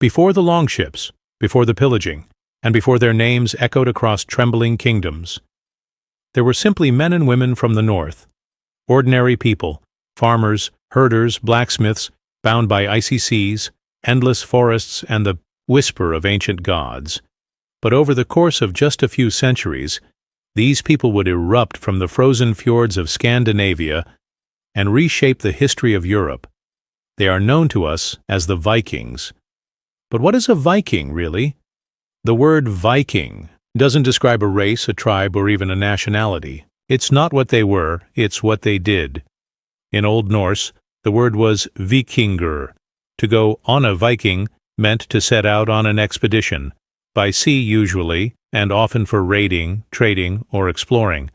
Before the longships, before the pillaging, and before their names echoed across trembling kingdoms, there were simply men and women from the north, ordinary people, farmers, herders, blacksmiths, bound by icy seas, endless forests, and the whisper of ancient gods. But over the course of just a few centuries, these people would erupt from the frozen fjords of Scandinavia and reshape the history of Europe. They are known to us as the Vikings. But what is a Viking, really? The word Viking doesn't describe a race, a tribe, or even a nationality. It's not what they were, it's what they did. In Old Norse, the word was vikingur. To go on a Viking meant to set out on an expedition, by sea usually, and often for raiding, trading, or exploring.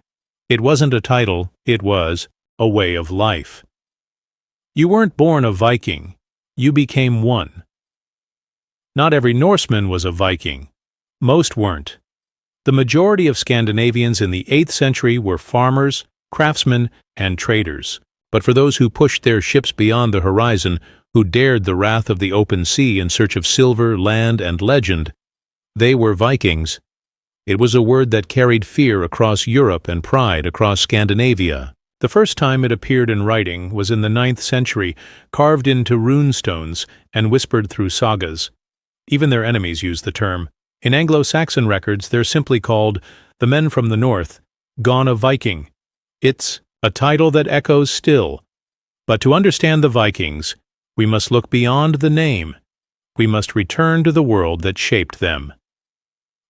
It wasn't a title, it was a way of life. You weren't born a Viking, you became one. Not every Norseman was a Viking. Most weren't. The majority of Scandinavians in the 8th century were farmers, craftsmen, and traders. But for those who pushed their ships beyond the horizon, who dared the wrath of the open sea in search of silver, land, and legend, they were Vikings. It was a word that carried fear across Europe and pride across Scandinavia. The first time it appeared in writing was in the 9th century, carved into runestones and whispered through sagas. Even their enemies used the term. In Anglo-Saxon records, they're simply called the men from the north, gone a Viking. It's a title that echoes still. But to understand the Vikings, we must look beyond the name. We must return to the world that shaped them.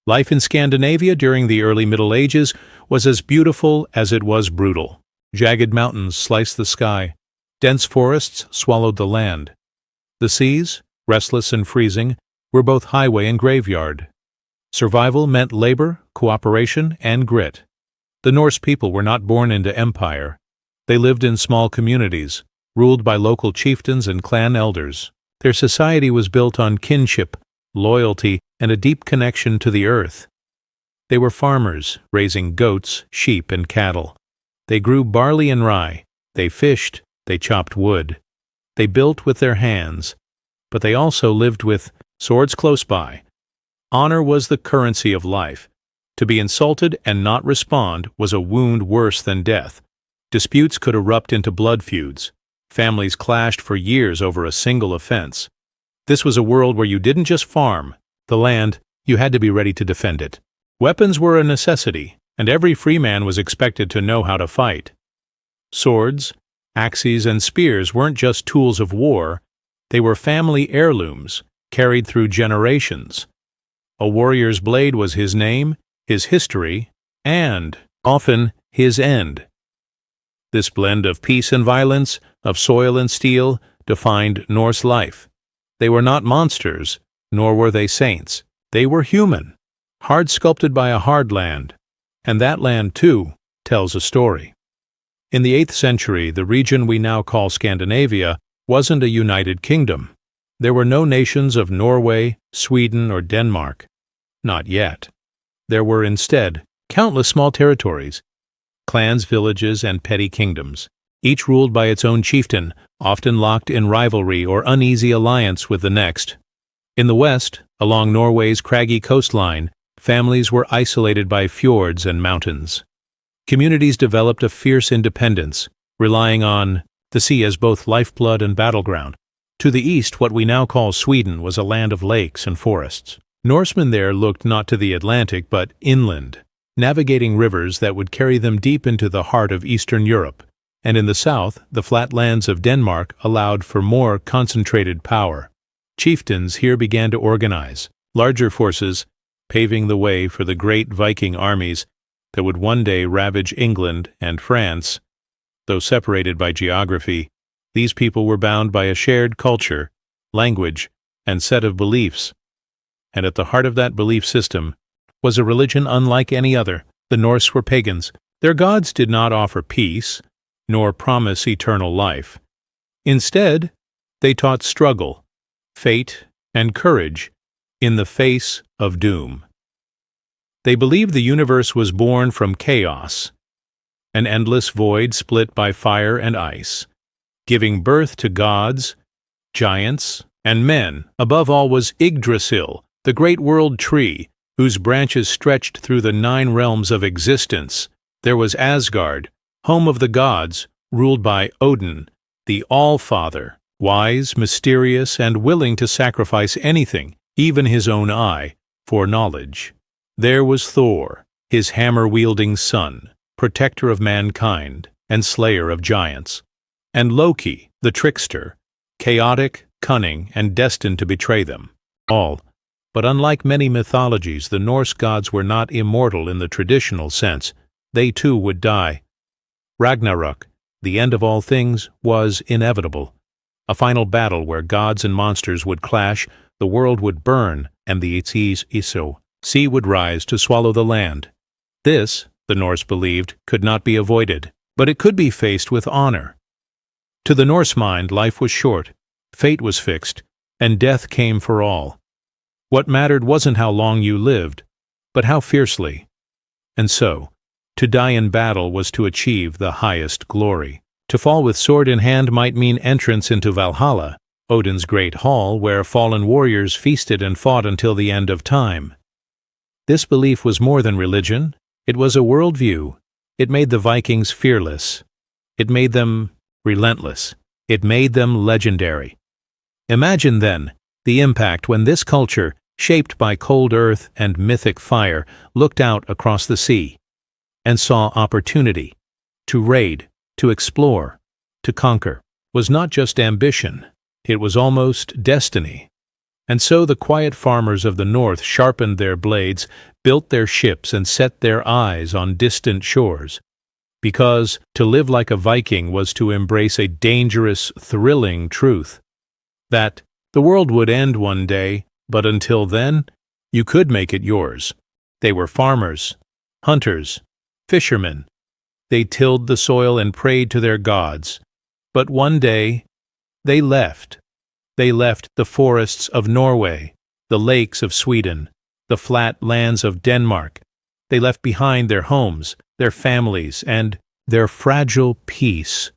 Life in Scandinavia during the early Middle Ages was as beautiful as it was brutal. Jagged mountains sliced the sky. Dense forests swallowed the land. The seas, restless and freezing, were both highway and graveyard. Survival meant labor, cooperation, and grit. The Norse people were not born into empire. They lived in small communities, ruled by local chieftains and clan elders. Their society was built on kinship, loyalty, and a deep connection to the earth. They were farmers, raising goats, sheep, and cattle. They grew barley and rye. They fished. They chopped wood. They built with their hands. But they also lived with swords close by. Honor was the currency of life. To be insulted and not respond was a wound worse than death. Disputes could erupt into blood feuds. Families clashed for years over a single offense. This was a world where you didn't just farm the land, you had to be ready to defend it. Weapons were a necessity, and every free man was expected to know how to fight. Swords, axes, and spears weren't just tools of war, they were family heirlooms, carried through generations. A warrior's blade was his name, his history, and, often, his end. This blend of peace and violence, of soil and steel, defined Norse life. They were not monsters, nor were they saints. They were human, hard-sculpted by a hard land, and that land, too, tells a story. In the 8th century, the region we now call Scandinavia wasn't a united kingdom. There were no nations of Norway, Sweden, or Denmark. Not yet. There were instead countless small territories, clans, villages, and petty kingdoms, each ruled by its own chieftain, often locked in rivalry or uneasy alliance with the next. In the west, along Norway's craggy coastline, families were isolated by fjords and mountains. Communities developed a fierce independence, relying on the sea as both lifeblood and battleground. To the east, what we now call Sweden was a land of lakes and forests. Norsemen there looked not to the Atlantic but inland, navigating rivers that would carry them deep into the heart of Eastern Europe. And in the south, the flat lands of Denmark allowed for more concentrated power. Chieftains here began to organize larger forces, paving the way for the great Viking armies that would one day ravage England and France. Though separated by geography, these people were bound by a shared culture, language, and set of beliefs. And at the heart of that belief system was a religion unlike any other. The Norse were pagans. Their gods did not offer peace, nor promise eternal life. Instead, they taught struggle, fate, and courage in the face of doom. They believed the universe was born from chaos, an endless void split by fire and ice, giving birth to gods, giants, And men, above all, was Yggdrasil, the great world tree, whose branches stretched through the 9 realms of existence. There was Asgard, home of the gods, ruled by Odin, the All-Father, wise, mysterious, and willing to sacrifice anything, even his own eye, for knowledge. There was Thor, his hammer-wielding son, protector of mankind, and slayer of giants. And Loki, the trickster, chaotic, cunning, and destined to betray them all. But unlike many mythologies, the Norse gods were not immortal in the traditional sense. They too would die. Ragnarok, the end of all things, was inevitable. A final battle where gods and monsters would clash, the world would burn, and the sea would rise to swallow the land. This, the Norse believed, could not be avoided, but it could be faced with honor. To the Norse mind, life was short, fate was fixed, and death came for all. What mattered wasn't how long you lived, but how fiercely. And so, to die in battle was to achieve the highest glory. To fall with sword in hand might mean entrance into Valhalla, Odin's great hall where fallen warriors feasted and fought until the end of time. This belief was more than religion. It was a worldview. It made the Vikings fearless. It made them relentless. It made them legendary. Imagine, then, the impact when this culture, shaped by cold earth and mythic fire, looked out across the sea and saw opportunity. To raid, to explore, to conquer was not just ambition, it was almost destiny. And so the quiet farmers of the north sharpened their blades, built their ships, and set their eyes on distant shores. Because to live like a Viking was to embrace a dangerous, thrilling truth. That the world would end one day, but until then, you could make it yours. They were farmers, hunters, fishermen. They tilled the soil and prayed to their gods. But one day, they left. They left the forests of Norway, the lakes of Sweden, the flat lands of Denmark. They left behind their homes, their families, and their fragile peace.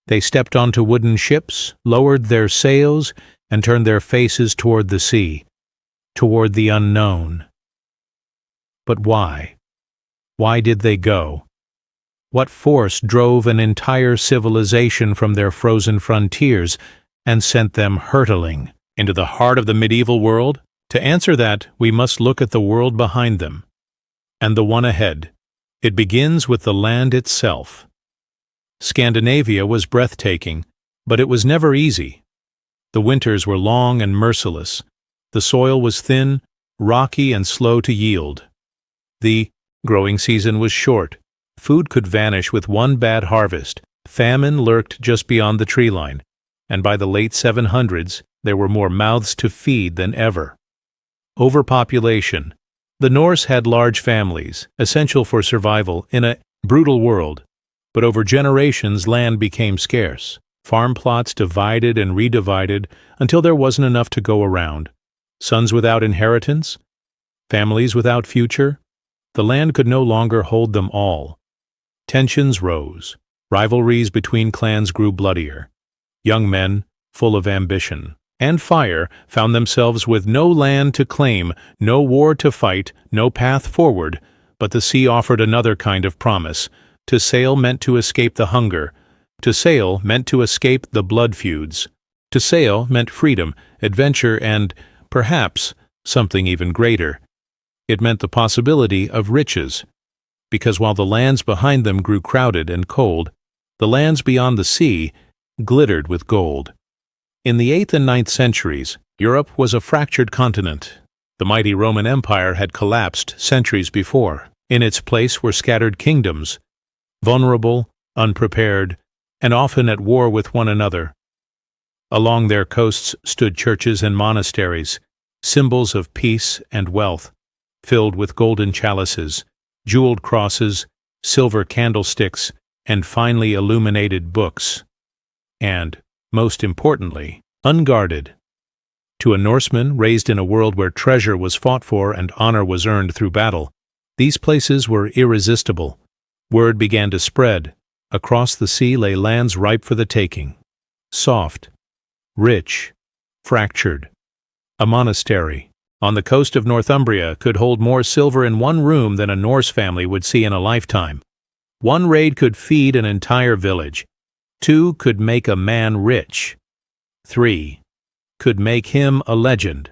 They stepped onto wooden ships, lowered their sails, and turned their faces toward the sea, toward the unknown. But why? Why did they go? What force drove an entire civilization from their frozen frontiers and sent them hurtling into the heart of the medieval world? To answer that, we must look at the world behind them, and the one ahead. It begins with the land itself. Scandinavia was breathtaking, but it was never easy. The winters were long and merciless. The soil was thin, rocky, and slow to yield. The growing season was short. Food could vanish with one bad harvest. Famine lurked just beyond the tree line, and by the late 700s, there were more mouths to feed than ever. Overpopulation. The Norse had large families, essential for survival in a brutal world. But over generations, land became scarce. Farm plots divided and redivided until there wasn't enough to go around. Sons without inheritance, families without future. The land could no longer hold them all. Tensions rose. Rivalries between clans grew bloodier. Young men, full of ambition and fire, found themselves with no land to claim, no war to fight, no path forward. But the sea offered another kind of promise. To sail meant to escape the hunger. To sail meant to escape the blood feuds. To sail meant freedom, adventure, and, perhaps, something even greater. It meant the possibility of riches. Because while the lands behind them grew crowded and cold, the lands beyond the sea glittered with gold. In the 8th and 9th centuries, Europe was a fractured continent. The mighty Roman Empire had collapsed centuries before. In its place were scattered kingdoms, vulnerable, unprepared, and often at war with one another. Along their coasts stood churches and monasteries, symbols of peace and wealth, filled with golden chalices, jeweled crosses, silver candlesticks, and finely illuminated books. And, most importantly, unguarded. To a Norseman raised in a world where treasure was fought for and honor was earned through battle, these places were irresistible. Word began to spread. Across the sea lay lands ripe for the taking. Soft, rich, fractured. A monastery on the coast of Northumbria could hold more silver in one room than a Norse family would see in a lifetime. One raid could feed an entire village. 2 could make a man rich. 3 could make him a legend.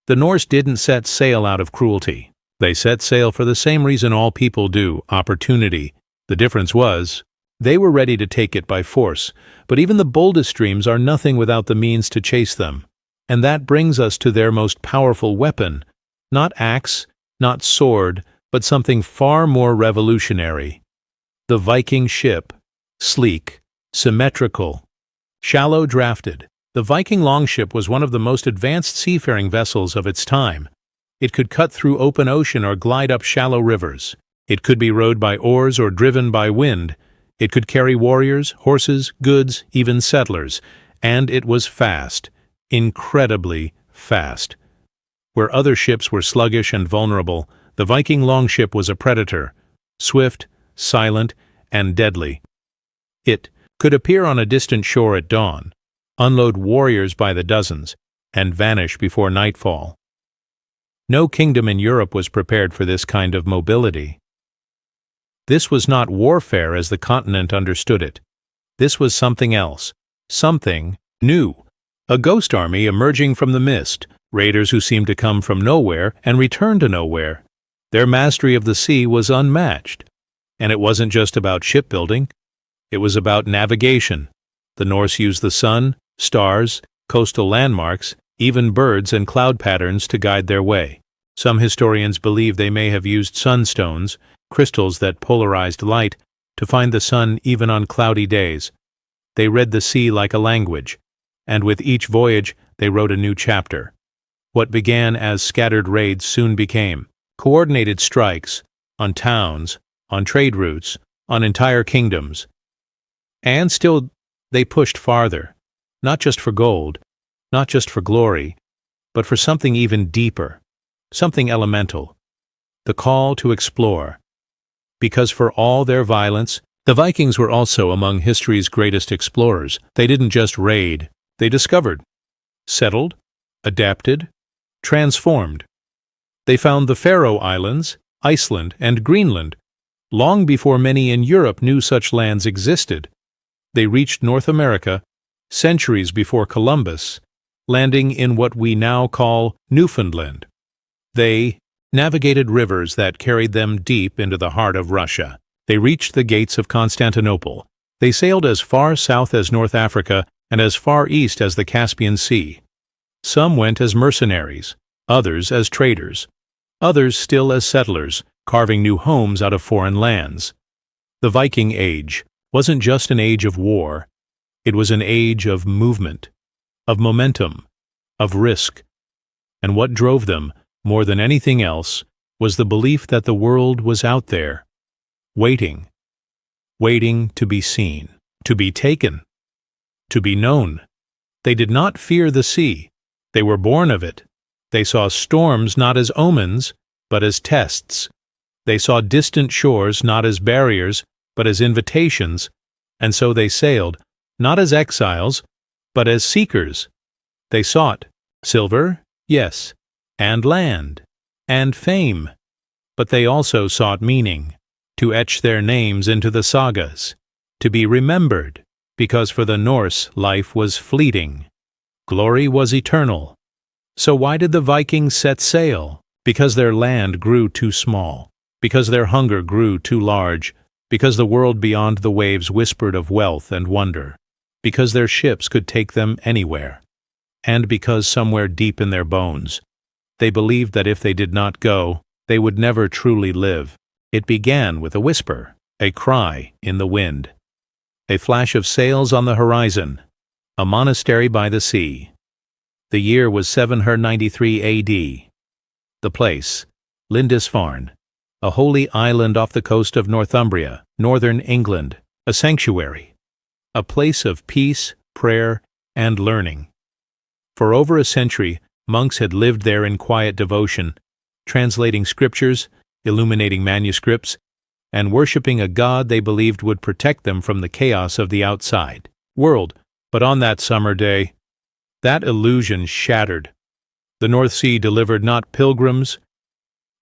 The Norse didn't set sail out of cruelty. They set sail for the same reason all people do, opportunity. The difference was, they were ready to take it by force, but even the boldest dreams are nothing without the means to chase them. And that brings us to their most powerful weapon. Not axe, not sword, but something far more revolutionary. The Viking ship. Sleek, symmetrical, shallow-drafted. The Viking longship was one of the most advanced seafaring vessels of its time. It could cut through open ocean or glide up shallow rivers. It could be rowed by oars or driven by wind. It could carry warriors, horses, goods, even settlers. And it was fast. Incredibly fast. Where other ships were sluggish and vulnerable, the Viking longship was a predator, swift, silent, and deadly. It could appear on a distant shore at dawn, unload warriors by the dozens, and vanish before nightfall. No kingdom in Europe was prepared for this kind of mobility. This was not warfare as the continent understood it. This was something else, something new. A ghost army emerging from the mist, raiders who seemed to come from nowhere and return to nowhere. Their mastery of the sea was unmatched. And it wasn't just about shipbuilding. It was about navigation. The Norse used the sun, stars, coastal landmarks, even birds and cloud patterns to guide their way. Some historians believe they may have used sunstones, crystals that polarized light, to find the sun even on cloudy days. They read the sea like a language, and with each voyage they wrote a new chapter. What began as scattered raids soon became coordinated strikes on towns, on trade routes, on entire kingdoms. And still they pushed farther, not just for gold, not just for glory, but for something even deeper, something elemental, the call to explore. Because for all their violence, the Vikings were also among history's greatest explorers. They didn't just raid, they discovered, settled, adapted, transformed. They found the Faroe Islands, Iceland, and Greenland, long before many in Europe knew such lands existed. They reached North America centuries before Columbus, landing in what we now call Newfoundland. They navigated rivers that carried them deep into the heart of Russia. They reached the gates of Constantinople. They sailed as far south as North Africa and as far east as the Caspian Sea. Some went as mercenaries, others as traders, others still as settlers, carving new homes out of foreign lands. The Viking Age wasn't just an age of war. It was an age of movement, of momentum, of risk. And what drove them, more than anything else, was the belief that the world was out there, waiting to be seen, to be taken, to be known. They did not fear the sea. They were born of it. They saw storms not as omens, but as tests. They saw distant shores not as barriers, but as invitations, and so they sailed, not as exiles, but as seekers. They sought silver, yes, and land, and fame, but they also sought meaning, to etch their names into the sagas, to be remembered, because for the Norse life was fleeting. Glory was eternal. So why did the Vikings set sail? Because their land grew too small, because their hunger grew too large, because the world beyond the waves whispered of wealth and wonder, because their ships could take them anywhere, and because somewhere deep in their bones, they believed that if they did not go, they would never truly live. It began with a whisper, a cry in the wind, a flash of sails on the horizon, a monastery by the sea. The year was 793 A.D. The place, Lindisfarne, a holy island off the coast of Northumbria, northern England, a sanctuary, a place of peace, prayer, and learning. For over a century, monks had lived there in quiet devotion, translating scriptures, illuminating manuscripts, and worshipping a god they believed would protect them from the chaos of the outside world. But on that summer day, That illusion shattered. The North Sea delivered not pilgrims,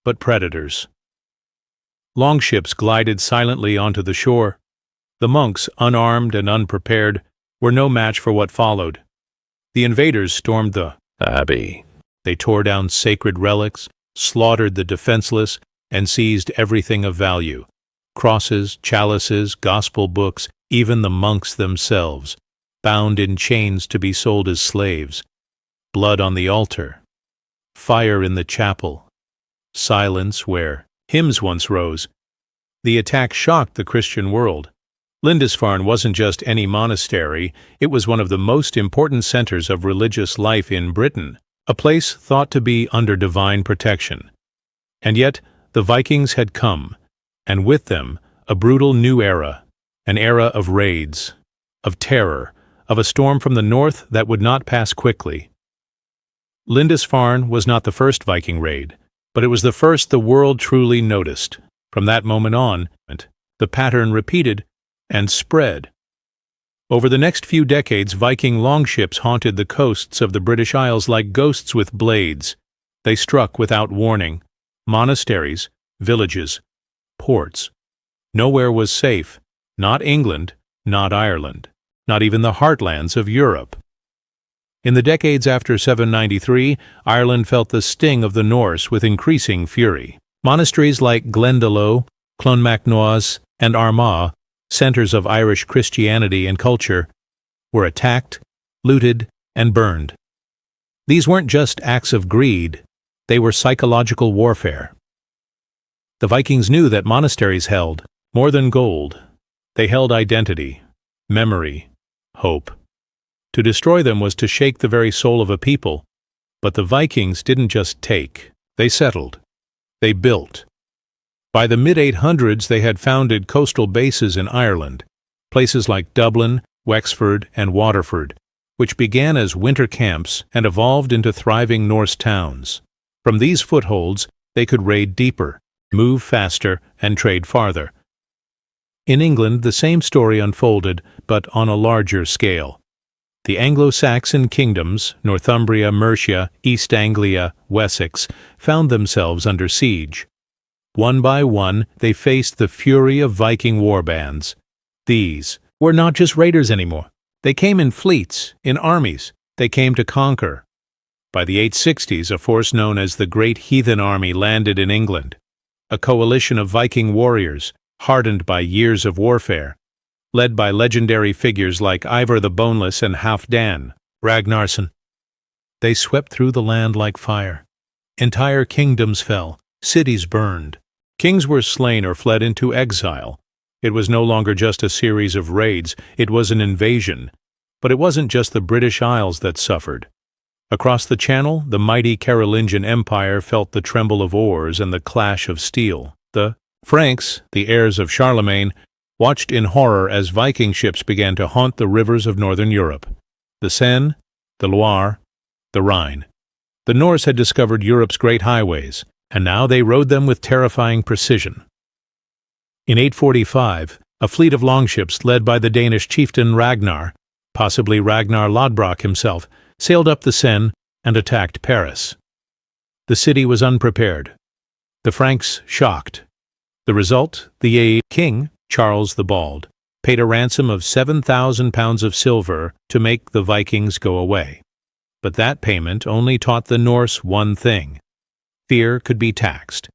but predators. Longships glided silently onto the shore. The monks, unarmed and unprepared, were no match for what followed. The invaders stormed the abbey. They tore down sacred relics, slaughtered the defenseless, and seized everything of value: crosses, chalices, gospel books, even the monks themselves, bound in chains to be sold as slaves. Blood on the altar, fire in the chapel, silence where hymns once rose. The attack shocked the Christian world. Lindisfarne wasn't just any monastery, it was one of the most important centers of religious life in Britain, a place thought to be under divine protection. And yet, the Vikings had come, and with them, a brutal new era, an era of raids, of terror, of a storm from the north that would not pass quickly. Lindisfarne was not the first Viking raid, but it was the first the world truly noticed. From that moment on, the pattern repeated and spread. Over the next few decades, Viking longships haunted the coasts of the British Isles like ghosts with blades. They struck without warning. Monasteries, villages, ports. Nowhere was safe. Not England, not Ireland, not even the heartlands of Europe. In the decades after 793, Ireland felt the sting of the Norse with increasing fury. Monasteries like Glendalough, Clonmacnoise, and Armagh, centers of Irish Christianity and culture, were attacked, looted, and burned. These weren't just acts of greed, they were psychological warfare. The Vikings knew that monasteries held more than gold. They held identity, memory, hope. To destroy them was to shake the very soul of a people. But the Vikings didn't just take, they settled. They built. By the mid-800s they had founded coastal bases in Ireland, places like Dublin, Wexford, and Waterford, which began as winter camps and evolved into thriving Norse towns. From these footholds they could raid deeper, move faster, and trade farther. In England the same story unfolded, but on a larger scale. The Anglo-Saxon kingdoms, Northumbria, Mercia, East Anglia, Wessex, found themselves under siege. One by one, they faced the fury of Viking warbands. These were not just raiders anymore. They came in fleets, in armies. They came to conquer. By the 860s, a force known as the Great Heathen Army landed in England, a coalition of Viking warriors, hardened by years of warfare, led by legendary figures like Ivar the Boneless and Halfdan Ragnarsson. They swept through the land like fire. Entire kingdoms fell, cities burned. Kings were slain or fled into exile. It was no longer just a series of raids, it was an invasion. But it wasn't just the British Isles that suffered. Across the Channel, the mighty Carolingian Empire felt the tremble of oars and the clash of steel. The Franks, the heirs of Charlemagne, watched in horror as Viking ships began to haunt the rivers of northern Europe. The Seine, the Loire, the Rhine. The Norse had discovered Europe's great highways, and now they rode them with terrifying precision. In 845, a fleet of longships led by the Danish chieftain Ragnar, possibly Ragnar Lodbrok himself, sailed up the Seine and attacked Paris. The city was unprepared. The Franks shocked. The result, the king, Charles the Bald, paid a ransom of 7,000 pounds of silver to make the Vikings go away. But that payment only taught the Norse one thing: fear could be taxed.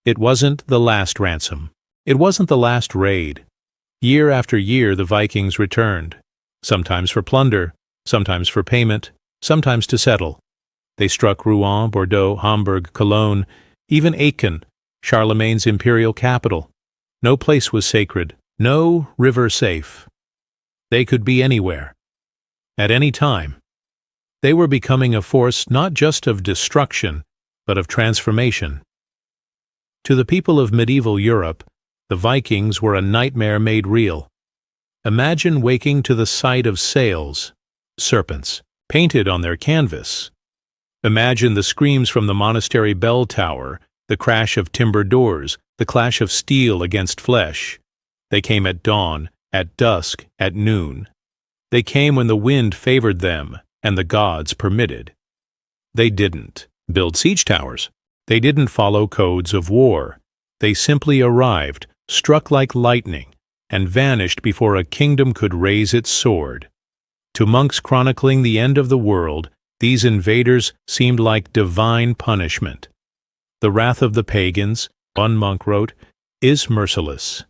It wasn't the last ransom. It wasn't the last raid. Year after year the Vikings returned, sometimes for plunder, sometimes for payment, sometimes to settle. They struck Rouen, Bordeaux, Hamburg, Cologne, even Aachen, Charlemagne's imperial capital. No place was sacred, no river safe. They could be anywhere, at any time. They were becoming a force not just of destruction, but of transformation. To the people of medieval Europe, the Vikings were a nightmare made real. Imagine waking to the sight of sails, serpents, painted on their canvas. Imagine the screams from the monastery bell tower, the crash of timber doors, the clash of steel against flesh. They came at dawn, at dusk, at noon. They came when the wind favored them, and the gods permitted. They didn't build siege towers. They didn't follow codes of war. They simply arrived, struck like lightning, and vanished before a kingdom could raise its sword. To monks chronicling the end of the world, these invaders seemed like divine punishment. The wrath of the pagans, one monk wrote, is merciless.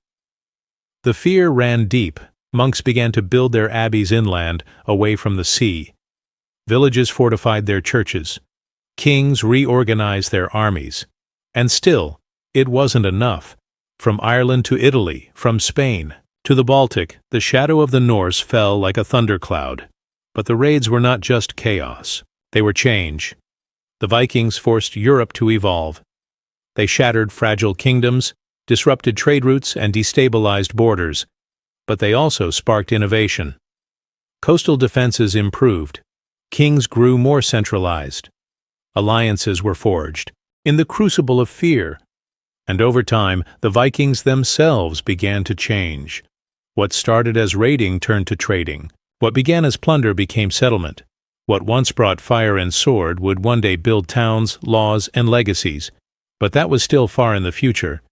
The fear ran deep. Monks began to build their abbeys inland, away from the sea. Villages fortified their churches. Kings reorganized their armies. And still, it wasn't enough. From Ireland to Italy, from Spain to the Baltic, the shadow of the Norse fell like a thundercloud. But the raids were not just chaos. They were change. The Vikings forced Europe to evolve. They shattered fragile kingdoms, disrupted trade routes, and destabilized borders. But they also sparked innovation. Coastal defenses improved. Kings grew more centralized. Alliances were forged, in the crucible of fear. And over time, the Vikings themselves began to change. What started as raiding turned to trading. What began as plunder became settlement. What once brought fire and sword would one day build towns, laws, and legacies. But that was still far in the future.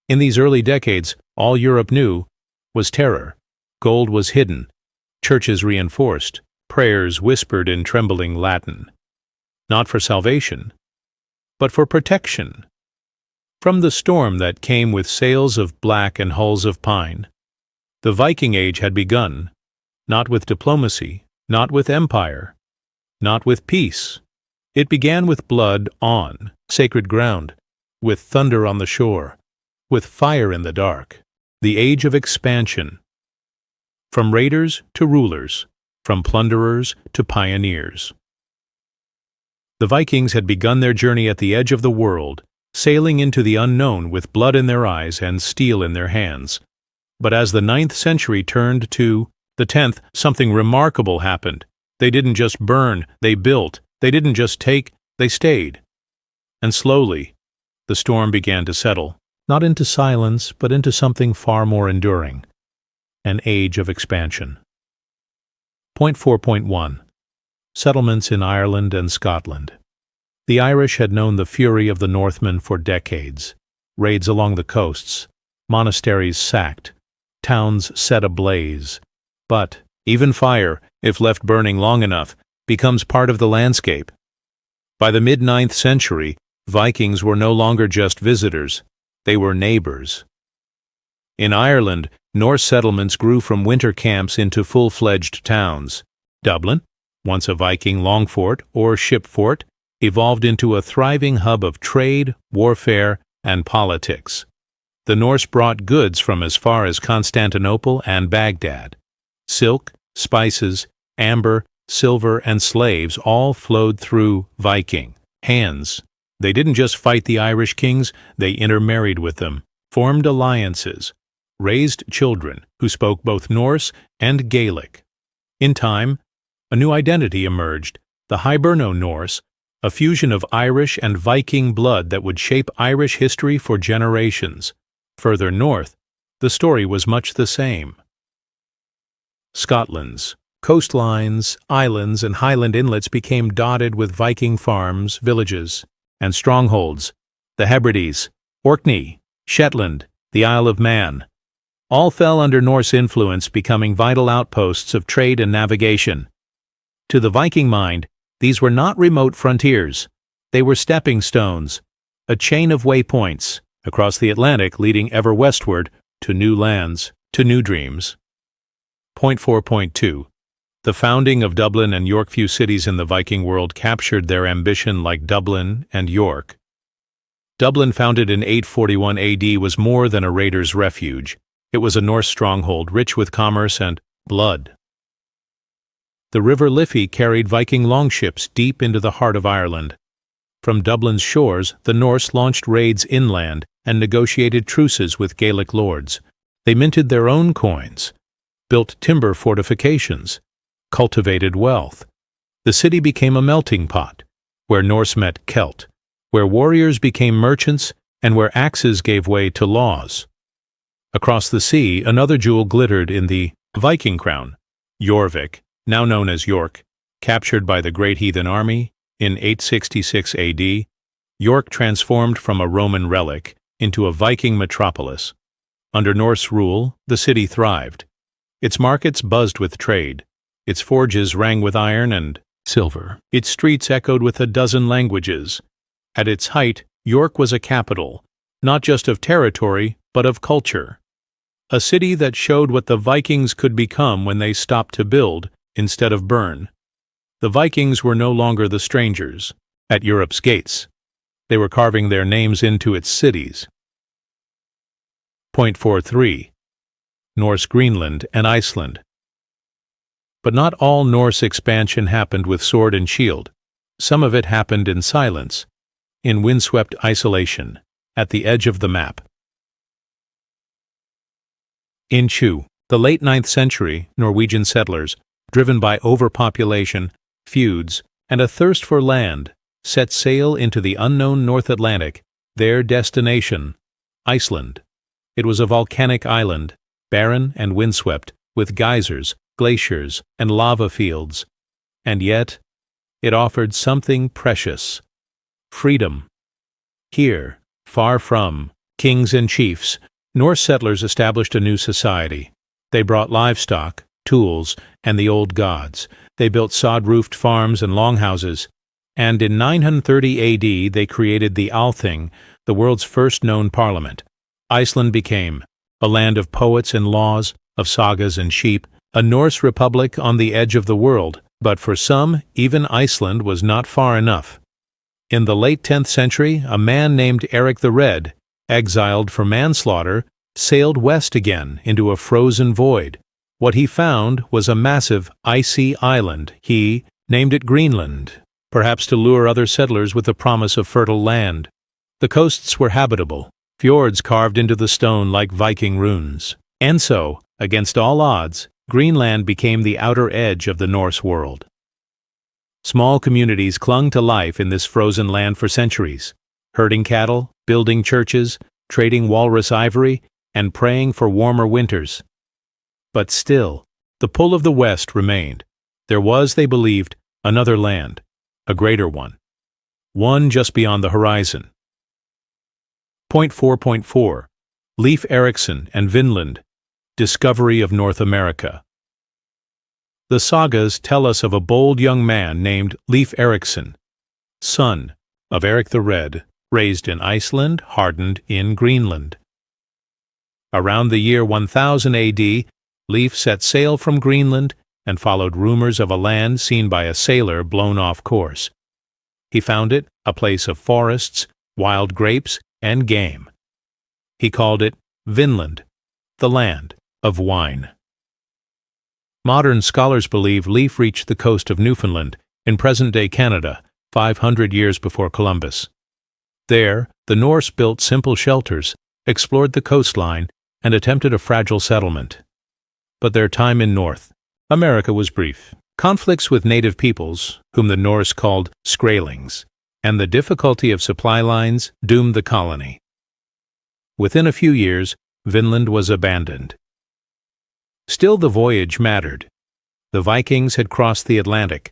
In these early decades, all Europe knew was terror. Gold was hidden. Churches reinforced. Prayers whispered in trembling Latin. Not for salvation, but for protection. From the storm that came with sails of black and hulls of pine, the Viking Age had begun, not with diplomacy, not with empire, not with peace. It began with blood on sacred ground, with thunder on the shore, with fire in the dark. The age of expansion. From raiders to rulers, from plunderers to pioneers. The Vikings had begun their journey at the edge of the world, sailing into the unknown with blood in their eyes and steel in their hands. But as the 9th century turned to the 10th, something remarkable happened. They didn't just burn, they built. They didn't just take, they stayed. And slowly, the storm began to settle, not into silence, but into something far more enduring. An age of expansion. Point 4.1. Settlements in Ireland and Scotland. The Irish had known the fury of the Northmen for decades. Raids along the coasts, monasteries sacked, towns set ablaze. But even fire, if left burning long enough, becomes part of the landscape. By the mid-9th century, Vikings were no longer just visitors. They were neighbors. In Ireland, Norse settlements grew from winter camps into full-fledged towns. Dublin, once a Viking longfort or ship fort, evolved into a thriving hub of trade, warfare, and politics. The Norse brought goods from as far as Constantinople and Baghdad. Silk, spices, amber, silver, and slaves all flowed through Viking hands. They didn't just fight the Irish kings, they intermarried with them, formed alliances, raised children who spoke both Norse and Gaelic. In time, a new identity emerged, the Hiberno-Norse, a fusion of Irish and Viking blood that would shape Irish history for generations. Further north, the story was much the same. Scotland's coastlines, islands, and highland inlets became dotted with Viking farms, villages, and strongholds. The Hebrides, Orkney, Shetland, the Isle of Man, all fell under Norse influence, becoming vital outposts of trade and navigation. To the Viking mind, these were not remote frontiers. They were stepping stones, a chain of waypoints across the Atlantic leading ever westward to new lands, to new dreams. Point 4.2. The founding of Dublin and York. Few cities in the Viking world captured their ambition like Dublin and York. Dublin, founded in 841 AD, was more than a raider's refuge. It was a Norse stronghold rich with commerce and blood. The River Liffey carried Viking longships deep into the heart of Ireland. From Dublin's shores, the Norse launched raids inland and negotiated truces with Gaelic lords. They minted their own coins, built timber fortifications, cultivated wealth. The city became a melting pot, where Norse met Celt, where warriors became merchants, and where axes gave way to laws. Across the sea, another jewel glittered in the Viking crown, Jorvik, now known as York, Captured by the Great Heathen Army in 866 AD, York transformed from a Roman relic into a Viking metropolis. Under Norse rule, the city thrived. Its markets buzzed with trade. Its forges rang with iron and silver. Its streets echoed with a dozen languages. At its height, York was a capital, not just of territory, but of culture. A city that showed what the Vikings could become when they stopped to build instead of burn. The Vikings were no longer the strangers at Europe's gates. They were carving their names into its cities. Point 43. Norse Greenland and Iceland. But not all Norse expansion happened with sword and shield. Some of it happened in silence, in windswept isolation, at the edge of the map. In Chu, the late 9th century, Norwegian settlers, driven by overpopulation, feuds, and a thirst for land, set sail into the unknown North Atlantic, their destination, Iceland. It was a volcanic island, barren and windswept, with geysers, glaciers, and lava fields. And yet, it offered something precious: freedom. Here, far from kings and chiefs, Norse settlers established a new society. They brought livestock, tools, and the old gods. They built sod-roofed farms and longhouses. And in 930 AD they created the Althing, the world's first known parliament. Iceland became a land of poets and laws, of sagas and sheep, a Norse republic on the edge of the world. But for some, even Iceland was not far enough. In the late 10th century, a man named Eric the Red, exiled for manslaughter, sailed west again into a frozen void. What he found was a massive, icy island. He named it Greenland, perhaps to lure other settlers with the promise of fertile land. The coasts were habitable, fjords carved into the stone like Viking runes. And so, against all odds, Greenland became the outer edge of the Norse world. Small communities clung to life in this frozen land for centuries, herding cattle, building churches, trading walrus ivory, and praying for warmer winters. But still, the pull of the West remained. There was, they believed, another land, a greater one just beyond the horizon. Point 4.4. Leif Erikson and Vinland. Discovery of North America. The sagas tell us of a bold young man named Leif Erikson, son of Eric the Red, raised in Iceland, hardened in Greenland. Around the year 1000 AD, Leif set sail from Greenland and followed rumors of a land seen by a sailor blown off course. He found it a place of forests, wild grapes, and game. He called it Vinland, the land of wine. Modern scholars believe Leif reached the coast of Newfoundland, in present-day Canada, 500 years before Columbus. There, the Norse built simple shelters, explored the coastline, and attempted a fragile settlement. But their time in North America was brief. Conflicts with native peoples, whom the Norse called Skraelings, and the difficulty of supply lines doomed the colony. Within a few years, Vinland was abandoned. Still, the voyage mattered. The Vikings had crossed the Atlantic.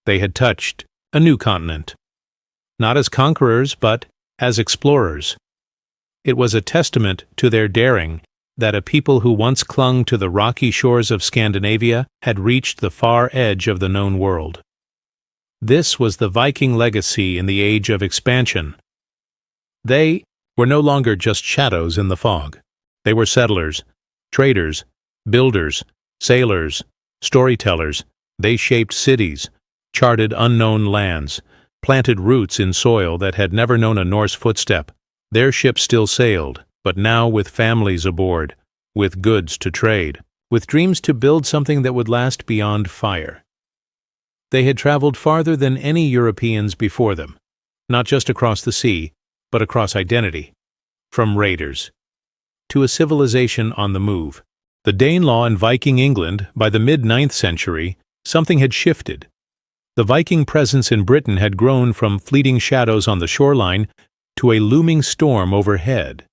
They had touched a new continent. Not as conquerors, but as explorers. It was a testament to their daring that a people who once clung to the rocky shores of Scandinavia had reached the far edge of the known world. This was the Viking legacy in the age of expansion. They were no longer just shadows in the fog. They were settlers, traders, builders, sailors, storytellers. They shaped cities, charted unknown lands, planted roots in soil that had never known a Norse footstep. Their ships still sailed, but now with families aboard, with goods to trade, with dreams to build something that would last beyond fire. They had traveled farther than any Europeans before them, not just across the sea, but across identity, from raiders to a civilization on the move. The Danelaw in Viking England, by the mid-9th century, something had shifted. The Viking presence in Britain had grown from fleeting shadows on the shoreline to a looming storm overhead.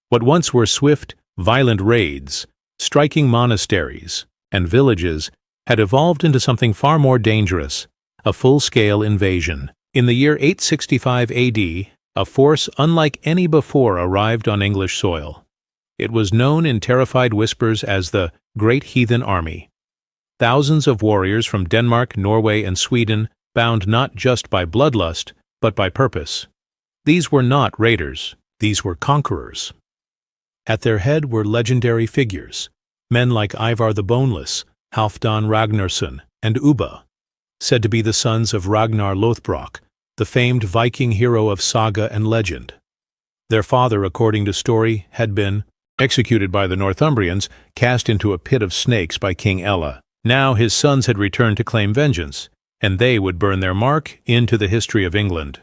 What once were swift, violent raids, striking monasteries, and villages had evolved into something far more dangerous, a full-scale invasion. In the year 865 AD, a force unlike any before arrived on English soil. It was known in terrified whispers as the Great Heathen Army. Thousands of warriors from Denmark, Norway, and Sweden, bound not just by bloodlust, but by purpose. These were not raiders, these were conquerors. At their head were legendary figures, men like Ivar the Boneless, Halfdan Ragnarsson, and Ubba, said to be the sons of Ragnar Lothbrok, the famed Viking hero of saga and legend. Their father, according to story, had been executed by the Northumbrians, cast into a pit of snakes by King Ella. Now his sons had returned to claim vengeance, and they would burn their mark into the history of England.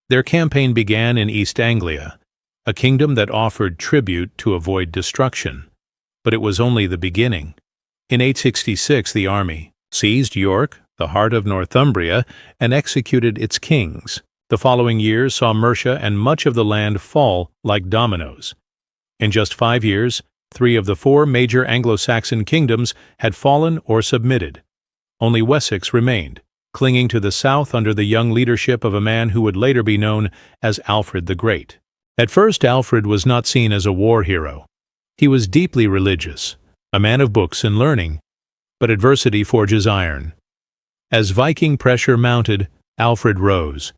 Their campaign began in East Anglia, a kingdom that offered tribute to avoid destruction. But it was only the beginning. In 866 the army seized York, the heart of Northumbria, and executed its kings. The following years saw Mercia and much of the land fall like dominoes. In just 5 years, 3 of the 4 major Anglo-Saxon kingdoms had fallen or submitted. Only Wessex remained, clinging to the south under the young leadership of a man who would later be known as Alfred the Great. At first, Alfred was not seen as a war hero. He was deeply religious, a man of books and learning, but adversity forges iron. As Viking pressure mounted, Alfred rose.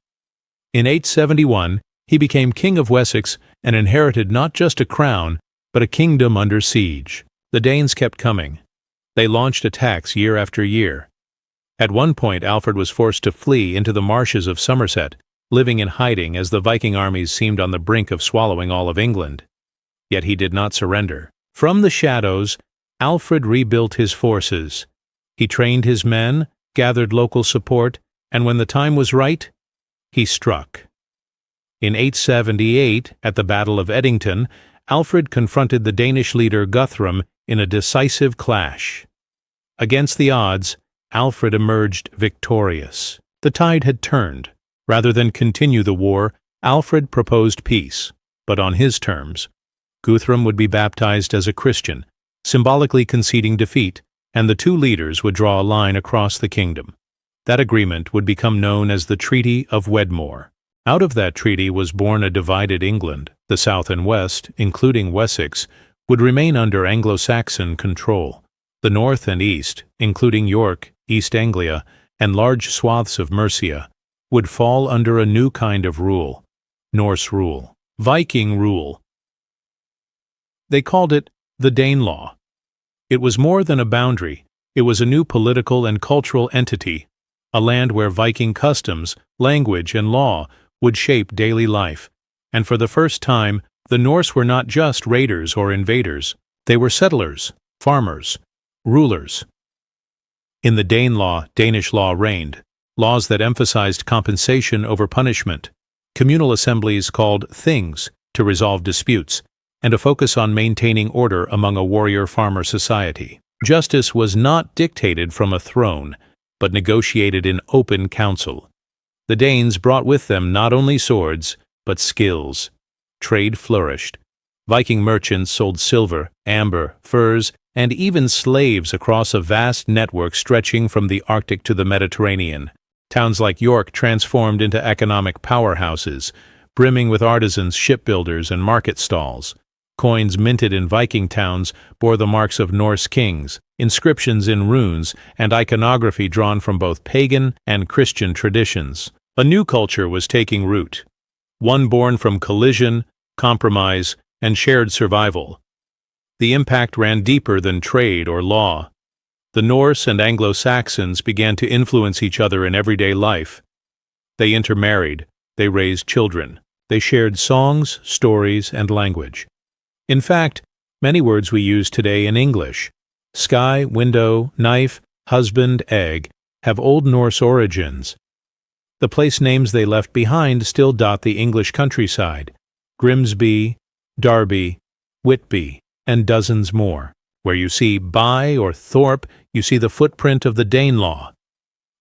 In 871, he became King of Wessex and inherited not just a crown, but a kingdom under siege. The Danes kept coming. They launched attacks year after year. At one point, Alfred was forced to flee into the marshes of Somerset, living in hiding as the Viking armies seemed on the brink of swallowing all of England. Yet he did not surrender. From the shadows, Alfred rebuilt his forces. He trained his men, gathered local support, and when the time was right, he struck. In 878, at the Battle of Edington, Alfred confronted the Danish leader Guthrum in a decisive clash. Against the odds, Alfred emerged victorious. The tide had turned. Rather than continue the war, Alfred proposed peace, but on his terms. Guthrum would be baptized as a Christian, symbolically conceding defeat, and the 2 leaders would draw a line across the kingdom. That agreement would become known as the Treaty of Wedmore. Out of that treaty was born a divided England. The south and west, including Wessex, would remain under Anglo-Saxon control. The north and east, including York, East Anglia, and large swaths of Mercia, would fall under a new kind of rule, Norse rule, Viking rule. They called it the Danelaw. It was more than a boundary, it was a new political and cultural entity, a land where Viking customs, language, and law would shape daily life. And for the first time, the Norse were not just raiders or invaders, they were settlers, farmers, rulers. In the Danelaw, Danish law reigned, laws that emphasized compensation over punishment, communal assemblies called things to resolve disputes, and a focus on maintaining order among a warrior-farmer society. Justice was not dictated from a throne, but negotiated in open council. The Danes brought with them not only swords, but skills. Trade flourished. Viking merchants sold silver, amber, furs, and even slaves across a vast network stretching from the Arctic to the Mediterranean. Towns like York transformed into economic powerhouses, brimming with artisans, shipbuilders, and market stalls. Coins minted in Viking towns bore the marks of Norse kings, inscriptions in runes, and iconography drawn from both pagan and Christian traditions. A new culture was taking root, one born from collision, compromise, and shared survival. The impact ran deeper than trade or law. The Norse and Anglo-Saxons began to influence each other in everyday life. They intermarried, they raised children, they shared songs, stories, and language. In fact, many words we use today in English, sky, window, knife, husband, egg, have Old Norse origins. The place names they left behind still dot the English countryside: Grimsby, Derby, Whitby, and dozens more. Where you see by or Thorpe, you see the footprint of the Danelaw.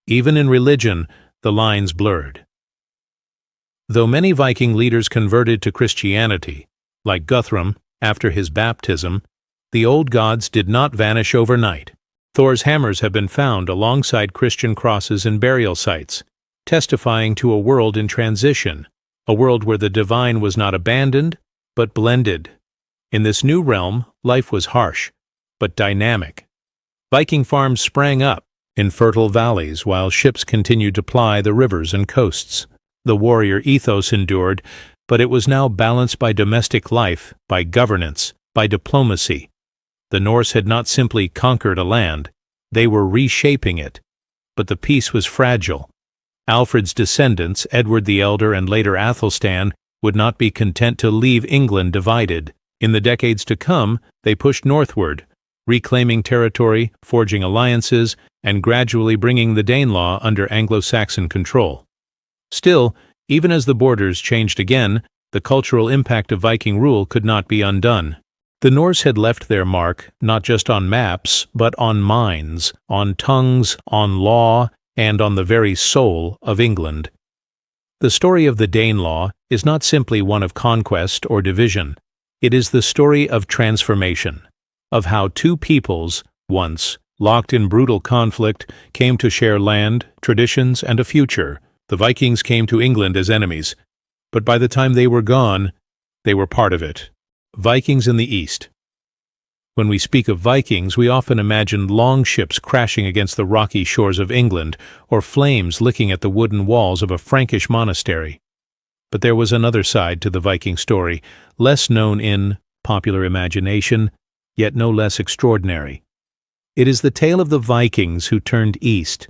Even in religion, the lines blurred. Though many Viking leaders converted to Christianity, like Guthrum after his baptism, the old gods did not vanish overnight. Thor's hammers have been found alongside Christian crosses and burial sites, testifying to a world in transition, a world where the divine was not abandoned, but blended. In this new realm, life was harsh, but dynamic. Viking farms sprang up in fertile valleys while ships continued to ply the rivers and coasts. The warrior ethos endured, but it was now balanced by domestic life, by governance, by diplomacy. The Norse had not simply conquered a land, they were reshaping it. But the peace was fragile. Alfred's descendants, Edward the Elder and later Athelstan, would not be content to leave England divided. In the decades to come, they pushed northward, reclaiming territory, forging alliances, and gradually bringing the Danelaw under Anglo-Saxon control. Still, even as the borders changed again, the cultural impact of Viking rule could not be undone. The Norse had left their mark not just on maps, but on minds, on tongues, on law, and on the very soul of England. The story of the Danelaw is not simply one of conquest or division. It is the story of transformation, of how two peoples, once locked in brutal conflict, came to share land, traditions, and a future. The Vikings came to England as enemies, but by the time they were gone, they were part of it. Vikings in the East. When we speak of Vikings, we often imagine long ships crashing against the rocky shores of England, or flames licking at the wooden walls of a Frankish monastery. But there was another side to the Viking story, less known in popular imagination, yet no less extraordinary. It is the tale of the Vikings who turned east.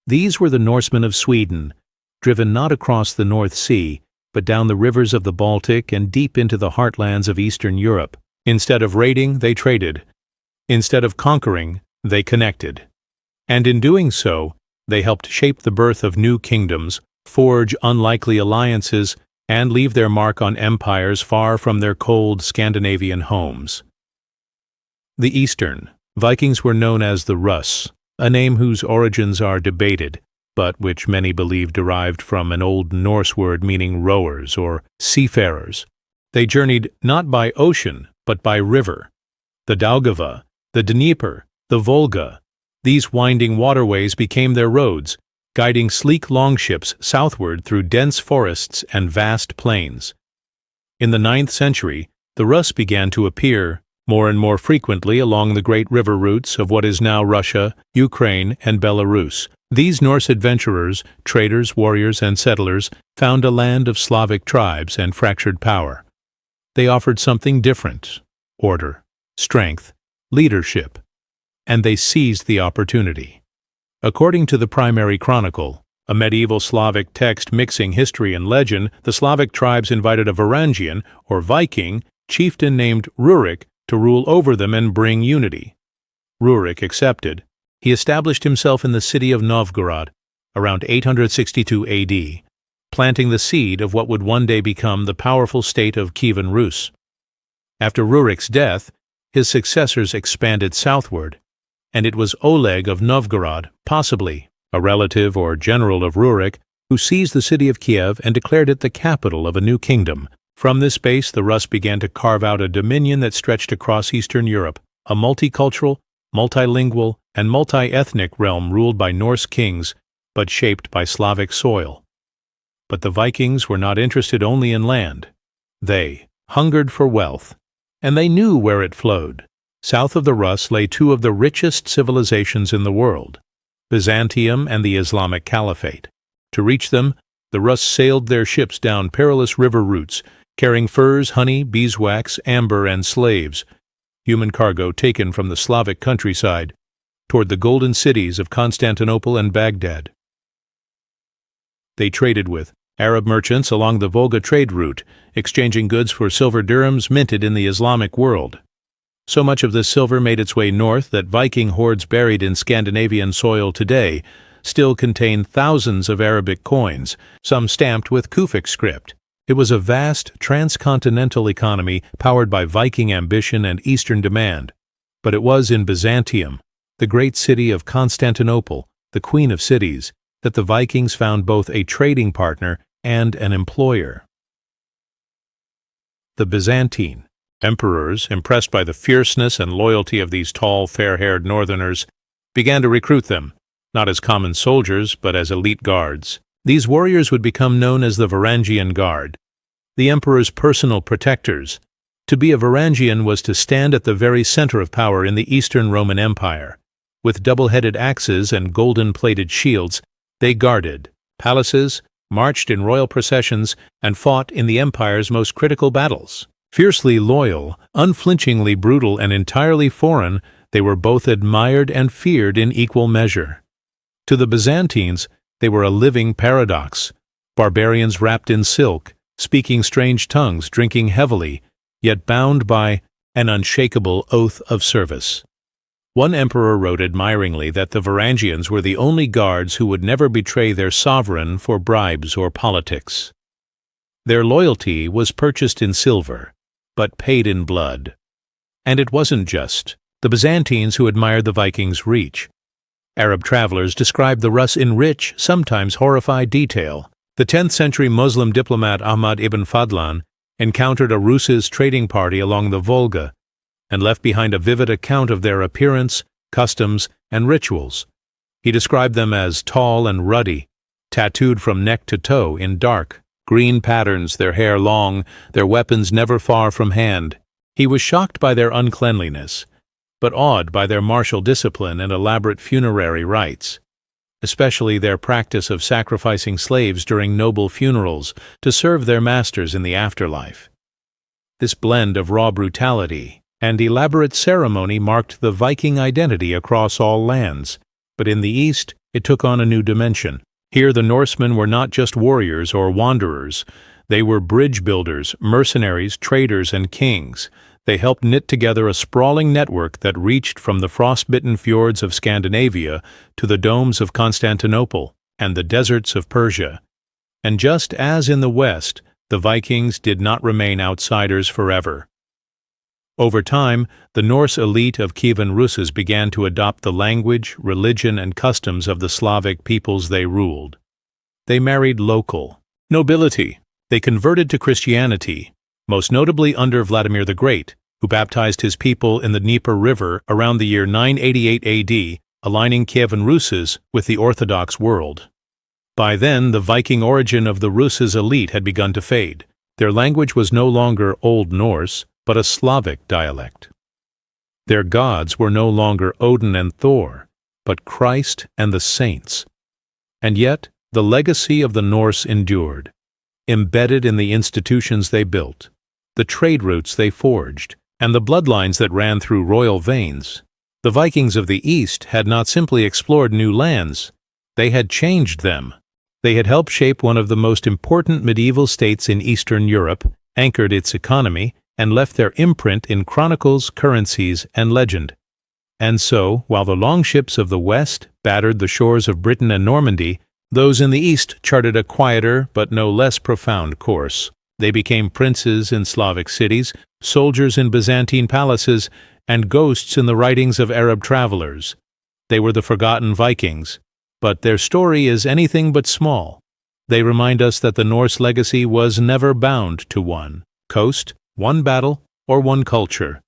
These were the Norsemen of Sweden, driven not across the North Sea, but down the rivers of the Baltic and deep into the heartlands of Eastern Europe. Instead of raiding, they traded. Instead of conquering, they connected. And in doing so, they helped shape the birth of new kingdoms, forge unlikely alliances, and leave their mark on empires far from their cold Scandinavian homes. The Eastern Vikings were known as the Russ, a name whose origins are debated, but which many believe derived from an Old Norse word meaning rowers or seafarers. They journeyed not by ocean, but by river. The Daugava, the Dnieper, the Volga, these winding waterways became their roads, guiding sleek longships southward through dense forests and vast plains. In the 9th century, the Russ began to appear more and more frequently along the great river routes of what is now Russia, Ukraine, and Belarus. These Norse adventurers, traders, warriors, and settlers found a land of Slavic tribes and fractured power. They offered something different: order, strength, leadership, and they seized the opportunity. According to the primary chronicle, a medieval Slavic text mixing history and legend, the Slavic tribes invited a Varangian, or Viking, chieftain named Rurik to rule over them and bring unity. Rurik accepted. He established himself in the city of Novgorod around 862 AD, planting the seed of what would one day become the powerful state of Kievan Rus. After Rurik's death, his successors expanded southward, and it was Oleg of Novgorod, possibly a relative or general of Rurik, who seized the city of Kiev and declared it the capital of a new kingdom. From this base, the Rus began to carve out a dominion that stretched across Eastern Europe, a multicultural, multilingual, and multi-ethnic realm ruled by Norse kings, but shaped by Slavic soil. But the Vikings were not interested only in land. They hungered for wealth, and they knew where it flowed. South of the Rus lay two of the richest civilizations in the world, Byzantium and the Islamic Caliphate. To reach them, the Rus sailed their ships down perilous river routes, carrying furs, honey, beeswax, amber, and slaves, human cargo taken from the Slavic countryside, toward the golden cities of Constantinople and Baghdad. They traded with Arab merchants along the Volga trade route, exchanging goods for silver dirhams minted in the Islamic world. So much of this silver made its way north that Viking hordes buried in Scandinavian soil today still contain thousands of Arabic coins, some stamped with Kufic script. It was a vast, transcontinental economy powered by Viking ambition and Eastern demand. But it was in Byzantium, the great city of Constantinople, the queen of cities, that the Vikings found both a trading partner and an employer. The Byzantine emperors, impressed by the fierceness and loyalty of these tall, fair-haired northerners, began to recruit them, not as common soldiers, but as elite guards. These warriors would become known as the Varangian Guard, the emperor's personal protectors. To be a Varangian was to stand at the very center of power in the Eastern Roman Empire. With double-headed axes and golden-plated shields, they guarded palaces, marched in royal processions, and fought in the empire's most critical battles. Fiercely loyal, unflinchingly brutal, and entirely foreign, they were both admired and feared in equal measure. To the Byzantines, they were a living paradox, barbarians wrapped in silk, speaking strange tongues, drinking heavily, yet bound by an unshakable oath of service. One emperor wrote admiringly that the Varangians were the only guards who would never betray their sovereign for bribes or politics. Their loyalty was purchased in silver, but paid in blood. And it wasn't just the Byzantines who admired the Vikings' reach. Arab travelers described the Rus in rich, sometimes horrified detail. The 10th century Muslim diplomat Ahmad ibn Fadlan encountered a Rus's trading party along the Volga and left behind a vivid account of their appearance, customs, and rituals. He described them as tall and ruddy, tattooed from neck to toe in dark, green patterns, their hair long, their weapons never far from hand. He was shocked by their uncleanliness, but awed by their martial discipline and elaborate funerary rites, especially their practice of sacrificing slaves during noble funerals to serve their masters in the afterlife. This blend of raw brutality and elaborate ceremony marked the Viking identity across all lands, but in the East it took on a new dimension. Here the Norsemen were not just warriors or wanderers, they were bridge builders, mercenaries, traders, and kings. They helped knit together a sprawling network that reached from the frost-bitten fjords of Scandinavia to the domes of Constantinople and the deserts of Persia. And just as in the West, the Vikings did not remain outsiders forever. Over time, the Norse elite of Kievan Russes began to adopt the language, religion, and customs of the Slavic peoples they ruled. They married local nobility. They converted to Christianity, most notably under Vladimir the Great, who baptized his people in the Dnieper River around the year 988 AD, aligning Kievan Russes with the Orthodox world. By then, the Viking origin of the Russes elite had begun to fade. Their language was no longer Old Norse, but a Slavic dialect. Their gods were no longer Odin and Thor, but Christ and the saints. And yet, the legacy of the Norse endured, embedded in the institutions they built, the trade routes they forged, and the bloodlines that ran through royal veins. The Vikings of the East had not simply explored new lands, they had changed them. They had helped shape one of the most important medieval states in Eastern Europe, anchored its economy, and left their imprint in chronicles, currencies, and legend. And so, while the longships of the West battered the shores of Britain and Normandy, those in the East charted a quieter but no less profound course. They became princes in Slavic cities, soldiers in Byzantine palaces, and ghosts in the writings of Arab travelers. They were the forgotten Vikings, but their story is anything but small. They remind us that the Norse legacy was never bound to one coast, one battle, or one culture.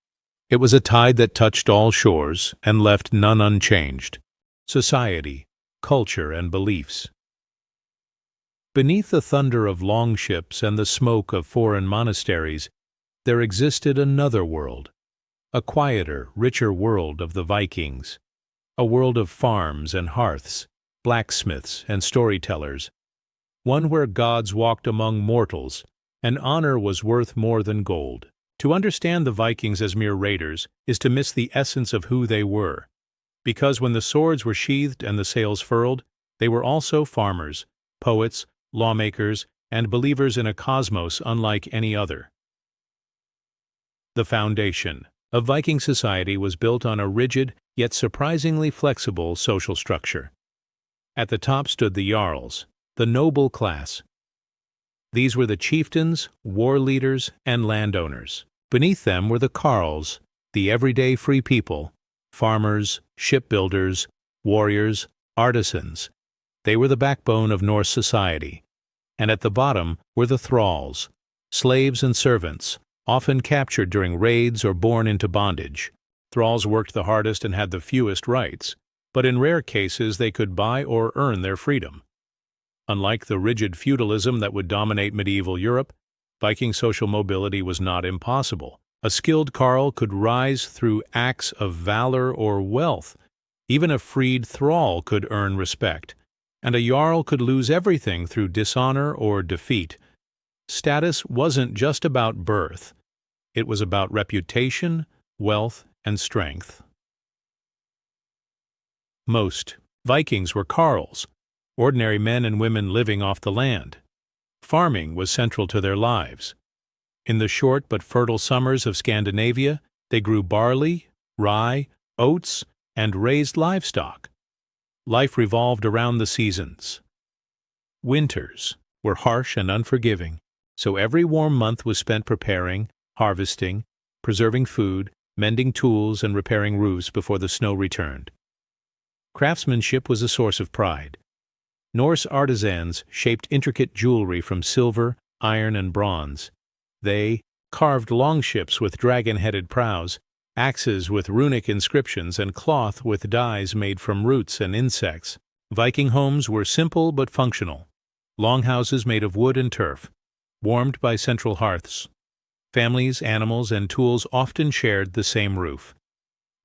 It was a tide that touched all shores and left none unchanged. Society, culture, and beliefs. Beneath the thunder of longships and the smoke of foreign monasteries, there existed another world, a quieter, richer world of the Vikings, a world of farms and hearths, blacksmiths and storytellers, one where gods walked among mortals, and honor was worth more than gold. To understand the Vikings as mere raiders is to miss the essence of who they were, because when the swords were sheathed and the sails furled, they were also farmers, poets, lawmakers, and believers in a cosmos unlike any other. The foundation of Viking society was built on a rigid yet surprisingly flexible social structure. At the top stood the jarls, the noble class. These were the chieftains, war leaders, and landowners. Beneath them were the carls, the everyday free people, farmers, shipbuilders, warriors, artisans. They were the backbone of Norse society. And at the bottom were the thralls, slaves and servants, often captured during raids or born into bondage. Thralls worked the hardest and had the fewest rights. but in rare cases they could buy or earn their freedom. Unlike the rigid feudalism that would dominate medieval Europe, Viking social mobility was not impossible. A skilled carl could rise through acts of valor or wealth. Even a freed thrall could earn respect, and a jarl could lose everything through dishonor or defeat. Status wasn't just about birth. It was about reputation, wealth, and strength. Most Vikings were carls, ordinary men and women living off the land. Farming was central to their lives. In the short but fertile summers of Scandinavia, they grew barley, rye, oats, and raised livestock. Life revolved around the seasons. Winters were harsh and unforgiving, so every warm month was spent preparing, harvesting, preserving food, mending tools, and repairing roofs before the snow returned. Craftsmanship was a source of pride. Norse artisans shaped intricate jewelry from silver, iron, and bronze. They carved longships with dragon-headed prows, axes with runic inscriptions, and cloth with dyes made from roots and insects. Viking homes were simple but functional. Longhouses made of wood and turf, warmed by central hearths. Families, animals, and tools often shared the same roof.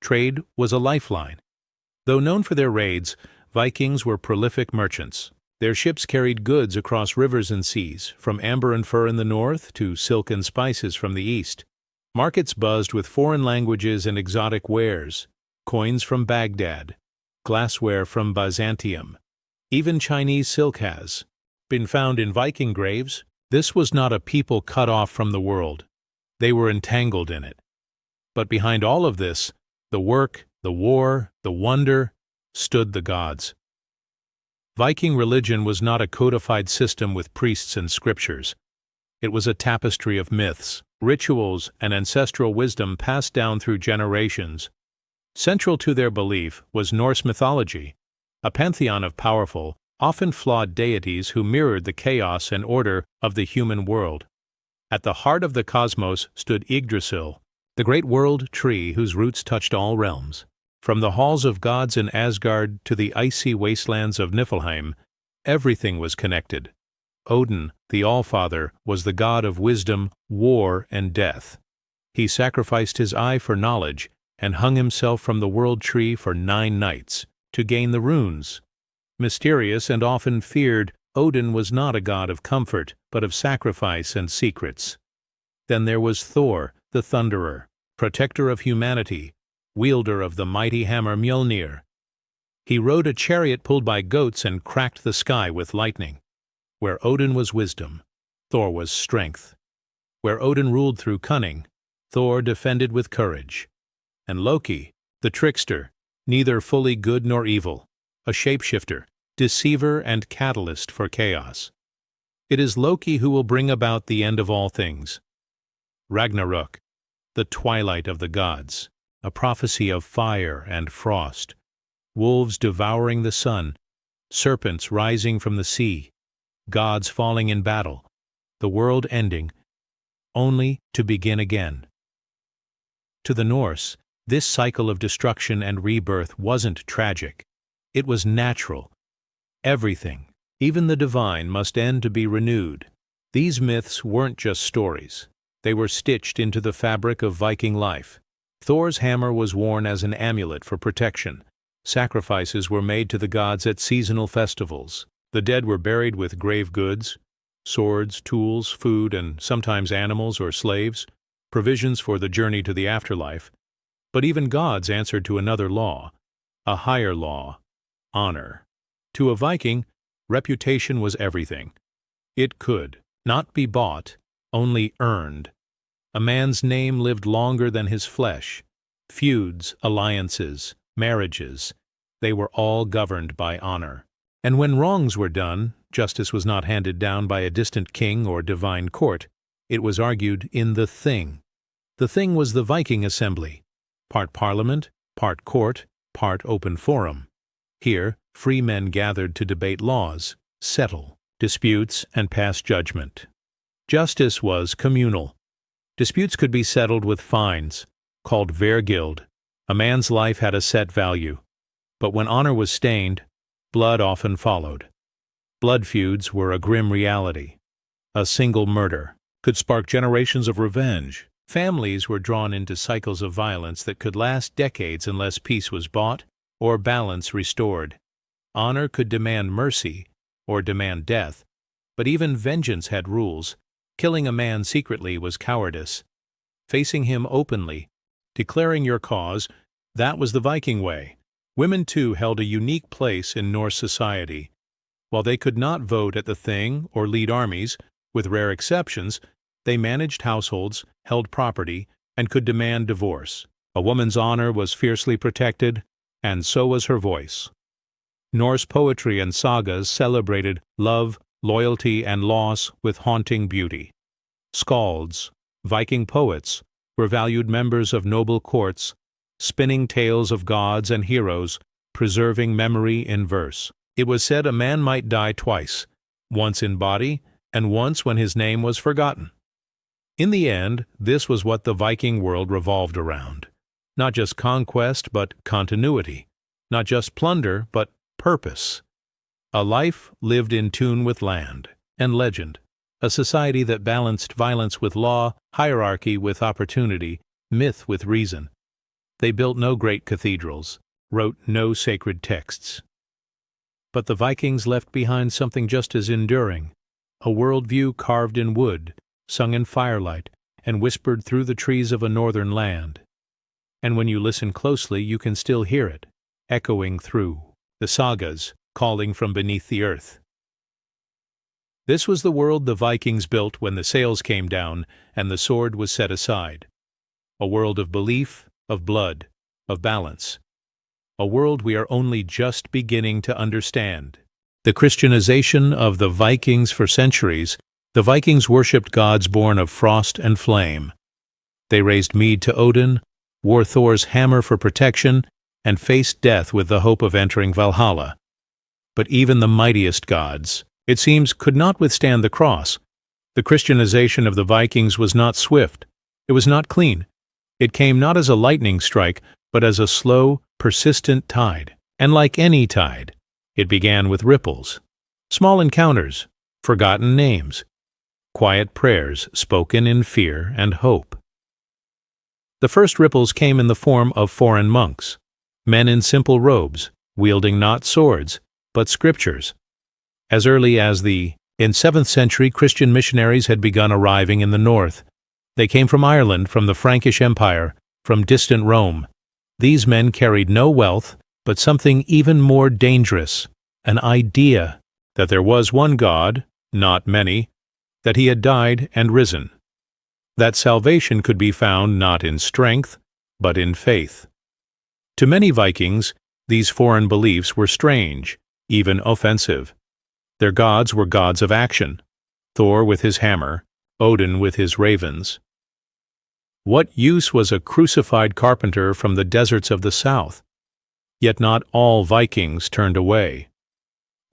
Trade was a lifeline. Though known for their raids, Vikings were prolific merchants. Their ships carried goods across rivers and seas, from amber and fur in the north to silk and spices from the east. Markets buzzed with foreign languages and exotic wares, coins from Baghdad, glassware from Byzantium. Even Chinese silk has been found in Viking graves. This was not a people cut off from the world. They were entangled in it. But behind all of this, the work, the war, the wonder, stood the gods. Viking religion was not a codified system with priests and scriptures. It was a tapestry of myths, rituals, and ancestral wisdom passed down through generations. Central to their belief was Norse mythology, a pantheon of powerful, often flawed deities who mirrored the chaos and order of the human world. At the heart of the cosmos stood Yggdrasil, the great world tree whose roots touched all realms. From the halls of gods in Asgard to the icy wastelands of Niflheim, everything was connected. Odin, the Allfather, was the god of wisdom, war, and death. He sacrificed his eye for knowledge and hung himself from the world tree for 9 nights to gain the runes. Mysterious and often feared, Odin was not a god of comfort, but of sacrifice and secrets. Then there was Thor, the Thunderer, protector of humanity, wielder of the mighty hammer Mjolnir. He rode a chariot pulled by goats and cracked the sky with lightning. Where Odin was wisdom, Thor was strength. Where Odin ruled through cunning, Thor defended with courage. And Loki, the trickster, neither fully good nor evil, a shapeshifter, deceiver, and catalyst for chaos. It is Loki who will bring about the end of all things. Ragnarök, the twilight of the gods, a prophecy of fire and frost, wolves devouring the sun, serpents rising from the sea, gods falling in battle, the world ending, only to begin again. To the Norse, this cycle of destruction and rebirth wasn't tragic. It was natural. Everything, even the divine, must end to be renewed. These myths weren't just stories. They were stitched into the fabric of Viking life. Thor's hammer was worn as an amulet for protection. Sacrifices were made to the gods at seasonal festivals. The dead were buried with grave goods, swords, tools, food, and sometimes animals or slaves, provisions for the journey to the afterlife. But even gods answered to another law, a higher law, honor. To a Viking, reputation was everything. It could not be bought, only earned. A man's name lived longer than his flesh. Feuds, alliances, marriages, they were all governed by honor. And when wrongs were done, justice was not handed down by a distant king or divine court. It was argued in the Thing. The Thing was the Viking assembly, part parliament, part court, part open forum. Here, free men gathered to debate laws, settle disputes, and pass judgment. Justice was communal. Disputes could be settled with fines, called vergild. A man's life had a set value. But when honor was stained, blood often followed. Blood feuds were a grim reality. A single murder could spark generations of revenge. Families were drawn into cycles of violence that could last decades unless peace was bought or balance restored. Honor could demand mercy or demand death, but even vengeance had rules. Killing a man secretly was cowardice. Facing him openly, declaring your cause, that was the Viking way. Women, too, held a unique place in Norse society. While they could not vote at the Thing or lead armies, with rare exceptions, they managed households, held property, and could demand divorce. A woman's honor was fiercely protected, and so was her voice. Norse poetry and sagas celebrated love, loyalty, and loss with haunting beauty. Skalds, Viking poets, were valued members of noble courts, spinning tales of gods and heroes, preserving memory in verse. It was said a man might die twice, once in body and once when his name was forgotten. In the end, this was what the Viking world revolved around. Not just conquest, but continuity. Not just plunder, but purpose. A life lived in tune with land and legend. A society that balanced violence with law, hierarchy with opportunity, myth with reason. They built no great cathedrals, wrote no sacred texts. But the Vikings left behind something just as enduring, a worldview carved in wood, sung in firelight, and whispered through the trees of a northern land. And when you listen closely, you can still hear it, echoing through the sagas, calling from beneath the earth. This was the world the Vikings built when the sails came down and the sword was set aside. A world of belief, of blood, of balance. A world we are only just beginning to understand. The Christianization of the Vikings for centuries, the Vikings worshipped gods born of frost and flame. They raised mead to Odin, wore Thor's hammer for protection, and faced death with the hope of entering Valhalla. But even the mightiest gods, it seems, could not withstand the cross. The Christianization of the Vikings was not swift. It was not clean. It came not as a lightning strike, but as a slow, persistent tide. And like any tide, it began with ripples, small encounters, forgotten names, quiet prayers spoken in fear and hope. The first ripples came in the form of foreign monks, men in simple robes, wielding not swords, but scriptures. As early as in 7th century, Christian missionaries had begun arriving in the north. They came from Ireland, from the Frankish Empire, from distant Rome. These men carried no wealth, but something even more dangerous, an idea that there was one God, not many, that he had died and risen, that salvation could be found not in strength, but in faith. To many Vikings, these foreign beliefs were strange, even offensive. Their gods were gods of action, Thor with his hammer, Odin with his ravens. What use was a crucified carpenter from the deserts of the south? Yet not all Vikings turned away.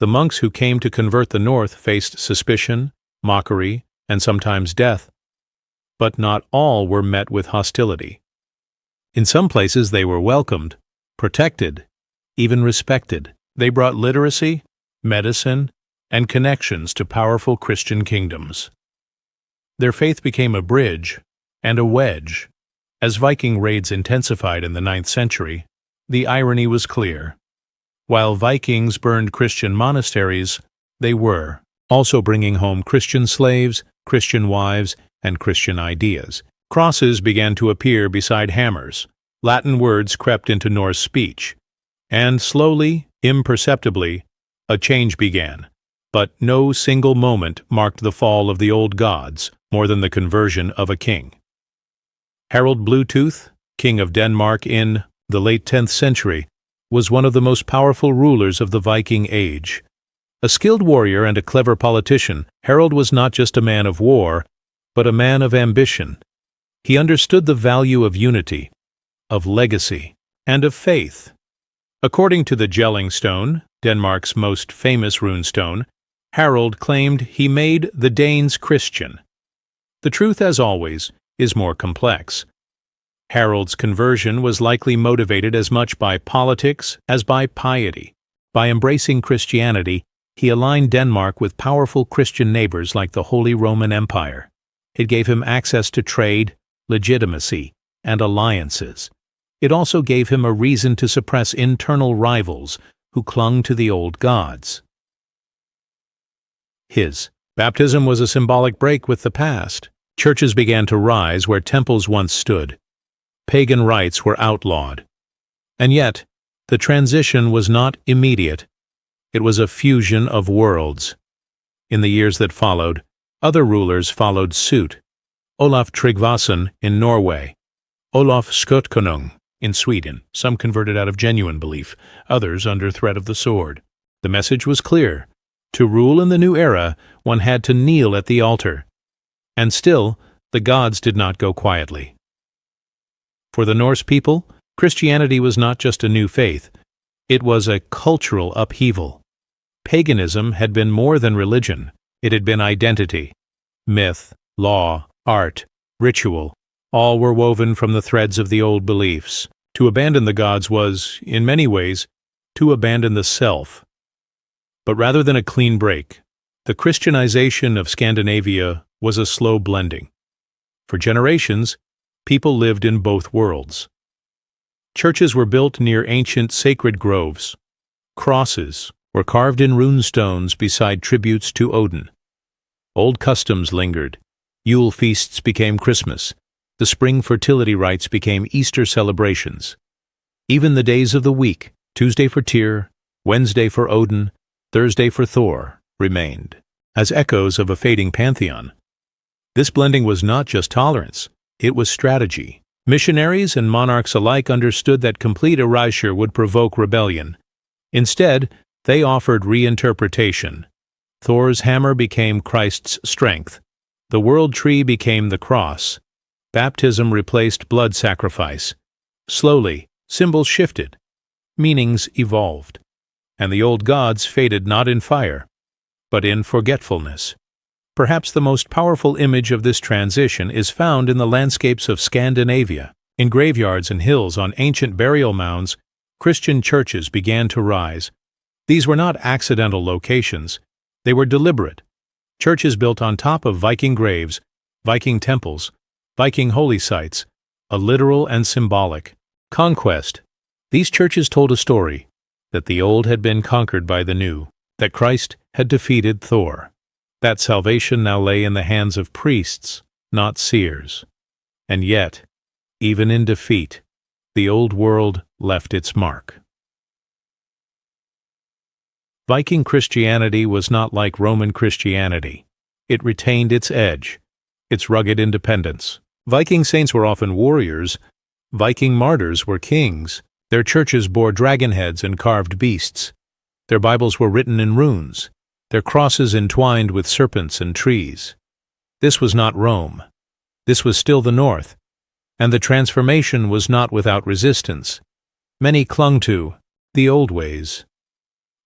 The monks who came to convert the north faced suspicion, mockery, and sometimes death. But not all were met with hostility. In some places they were welcomed, protected, even respected. They brought literacy, medicine, and connections to powerful Christian kingdoms. Their faith became a bridge and a wedge. As Viking raids intensified in the 9th century, the irony was clear. While Vikings burned Christian monasteries, they were also bringing home Christian slaves, Christian wives, and Christian ideas. Crosses began to appear beside hammers. Latin words crept into Norse speech. And slowly, imperceptibly, a change began. But no single moment marked the fall of the old gods more than the conversion of a king. Harald Bluetooth, king of Denmark in the late 10th century, was one of the most powerful rulers of the Viking Age. A skilled warrior and a clever politician, Harald was not just a man of war, but a man of ambition. He understood the value of unity, of legacy, and of faith. According to the Jelling Stone, Denmark's most famous runestone, Harald claimed he made the Danes Christian. The truth, as always, is more complex. Harold's conversion was likely motivated as much by politics as by piety. By embracing Christianity, he aligned Denmark with powerful Christian neighbors like the Holy Roman Empire. It gave him access to trade, legitimacy, and alliances. It also gave him a reason to suppress internal rivals who clung to the old gods. His baptism was a symbolic break with the past. Churches began to rise where temples once stood. Pagan rites were outlawed. And yet, the transition was not immediate. It was a fusion of worlds. In the years that followed, other rulers followed suit. Olaf Tryggvason in Norway, Olaf Skotkonung in Sweden, some converted out of genuine belief, others under threat of the sword. The message was clear. To rule in the new era, one had to kneel at the altar. And still, the gods did not go quietly. For the Norse people, Christianity was not just a new faith. It was a cultural upheaval. Paganism had been more than religion. It had been identity. Myth, law, art, ritual, all were woven from the threads of the old beliefs. To abandon the gods was, in many ways, to abandon the self. But rather than a clean break, the Christianization of Scandinavia was a slow blending. For generations, people lived in both worlds. Churches were built near ancient sacred groves. Crosses were carved in rune stones beside tributes to Odin. Old customs lingered. Yule feasts became Christmas. The spring fertility rites became Easter celebrations. Even the days of the week, Tuesday for Tyr, Wednesday for Odin, Thursday for Thor, remained, as echoes of a fading pantheon. This blending was not just tolerance, it was strategy. Missionaries and monarchs alike understood that complete erasure would provoke rebellion. Instead, they offered reinterpretation. Thor's hammer became Christ's strength. The world tree became the cross. Baptism replaced blood sacrifice. Slowly, symbols shifted. Meanings evolved. And the old gods faded not in fire, but in forgetfulness. Perhaps the most powerful image of this transition is found in the landscapes of Scandinavia. In graveyards and hills on ancient burial mounds, Christian churches began to rise. These were not accidental locations. They were deliberate. Churches built on top of Viking graves, Viking temples, Viking holy sites, a literal and symbolic conquest. These churches told a story, that the old had been conquered by the new, that Christ had defeated Thor. That salvation now lay in the hands of priests, not seers. And yet, even in defeat, the old world left its mark. Viking Christianity was not like Roman Christianity. It retained its edge, its rugged independence. Viking saints were often warriors. Viking martyrs were kings. Their churches bore dragon heads and carved beasts. Their Bibles were written in runes. Their crosses entwined with serpents and trees. This was not Rome. This was still the North. And the transformation was not without resistance. Many clung to the old ways.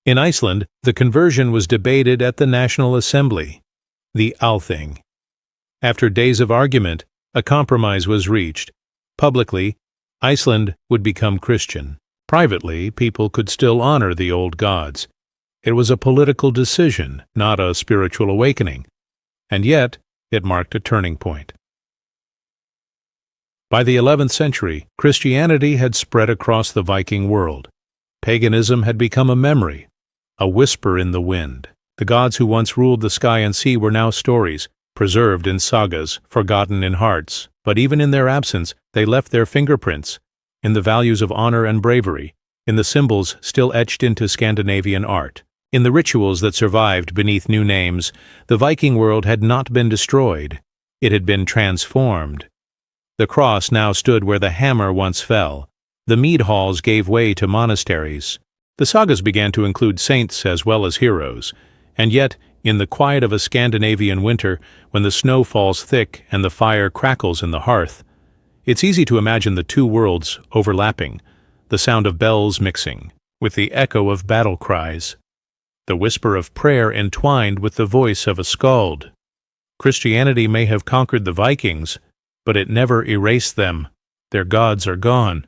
In Iceland, the conversion was debated at the National Assembly, the Althing. After days of argument, a compromise was reached. Publicly, Iceland would become Christian. Privately, people could still honor the old gods. It was a political decision, not a spiritual awakening. And yet, it marked a turning point. By the 11th century, Christianity had spread across the Viking world. Paganism had become a memory, a whisper in the wind. The gods who once ruled the sky and sea were now stories, preserved in sagas, forgotten in hearts. But even in their absence, they left their fingerprints, in the values of honor and bravery, in the symbols still etched into Scandinavian art. In the rituals that survived beneath new names, the Viking world had not been destroyed. It had been transformed. The cross now stood where the hammer once fell. The mead halls gave way to monasteries. The sagas began to include saints as well as heroes. And yet, in the quiet of a Scandinavian winter, when the snow falls thick and the fire crackles in the hearth, it's easy to imagine the two worlds overlapping, the sound of bells mixing with the echo of battle cries. The whisper of prayer entwined with the voice of a skald. Christianity may have conquered the Vikings, but it never erased them. Their gods are gone,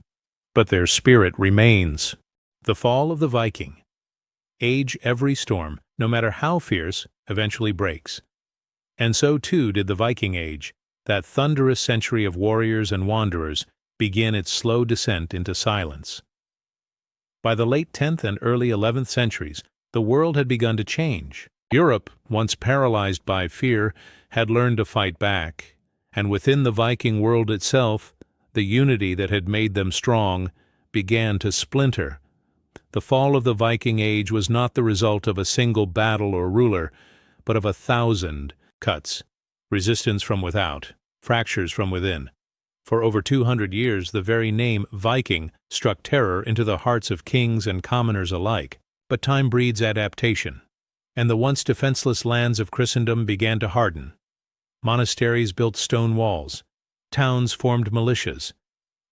but their spirit remains. The fall of the Viking Age. Every storm, no matter how fierce, eventually breaks. And so too did the Viking Age, that thunderous century of warriors and wanderers, begin its slow descent into silence. By the late 10th and early 11th centuries, the world had begun to change. Europe, once paralyzed by fear, had learned to fight back, and within the Viking world itself, the unity that had made them strong began to splinter. The fall of the Viking Age was not the result of a single battle or ruler, but of 1,000 cuts, resistance from without, fractures from within. For over 200 years, the very name Viking struck terror into the hearts of kings and commoners alike. But time breeds adaptation, and the once defenseless lands of Christendom began to harden. Monasteries built stone walls, towns formed militias,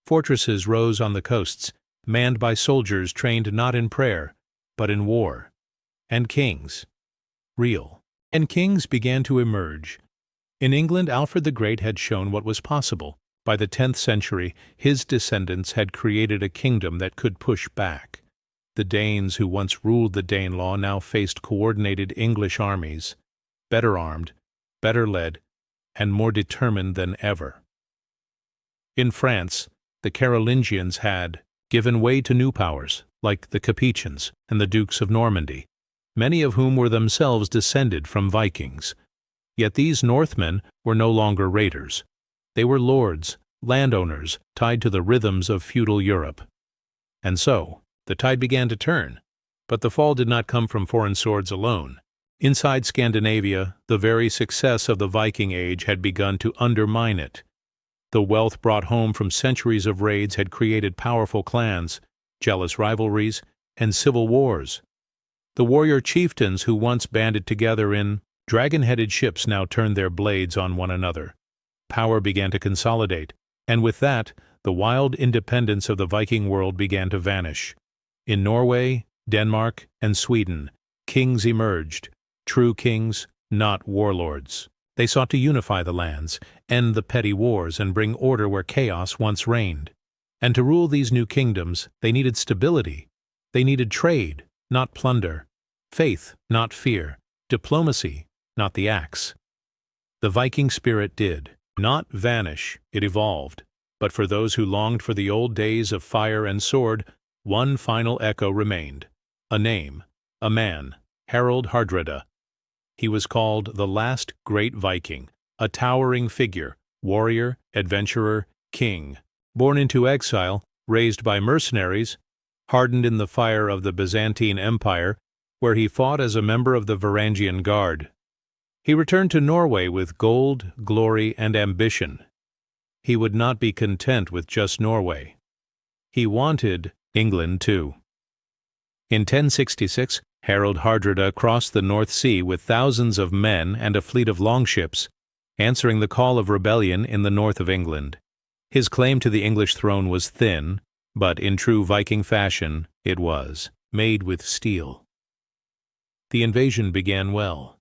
fortresses rose on the coasts, manned by soldiers trained not in prayer, but in war. And kings, real, and kings began to emerge. In England, Alfred the Great had shown what was possible. By the 10th century, his descendants had created a kingdom that could push back. The Danes who once ruled the Danelaw now faced coordinated English armies, better armed, better led, and more determined than ever. In France, the Carolingians had given way to new powers, like the Capetians and the Dukes of Normandy, many of whom were themselves descended from Vikings. Yet these Northmen were no longer raiders. They were lords, landowners, tied to the rhythms of feudal Europe. And so, the tide began to turn. But the fall did not come from foreign swords alone. Inside Scandinavia, the very success of the Viking Age had begun to undermine it. The wealth brought home from centuries of raids had created powerful clans, jealous rivalries, and civil wars. The warrior chieftains who once banded together in dragon-headed ships now turned their blades on one another. Power began to consolidate, and with that, the wild independence of the Viking world began to vanish. In Norway, Denmark, and Sweden, kings emerged, true kings, not warlords. They sought to unify the lands, end the petty wars, and bring order where chaos once reigned. And to rule these new kingdoms, they needed stability. They needed trade, not plunder, faith, not fear, diplomacy, not the axe. The Viking spirit did not vanish, it evolved. But for those who longed for the old days of fire and sword, one final echo remained. A name, a man, Harald Hardrada. He was called the last great Viking, a towering figure, warrior, adventurer, king. Born into exile, raised by mercenaries, hardened in the fire of the Byzantine Empire, where he fought as a member of the Varangian Guard. He returned to Norway with gold, glory, and ambition. He would not be content with just Norway. He wanted England too. In 1066, Harald Hardrada crossed the North Sea with thousands of men and a fleet of longships, answering the call of rebellion in the north of England. His claim to the English throne was thin, but in true Viking fashion, it was made with steel. The invasion began well.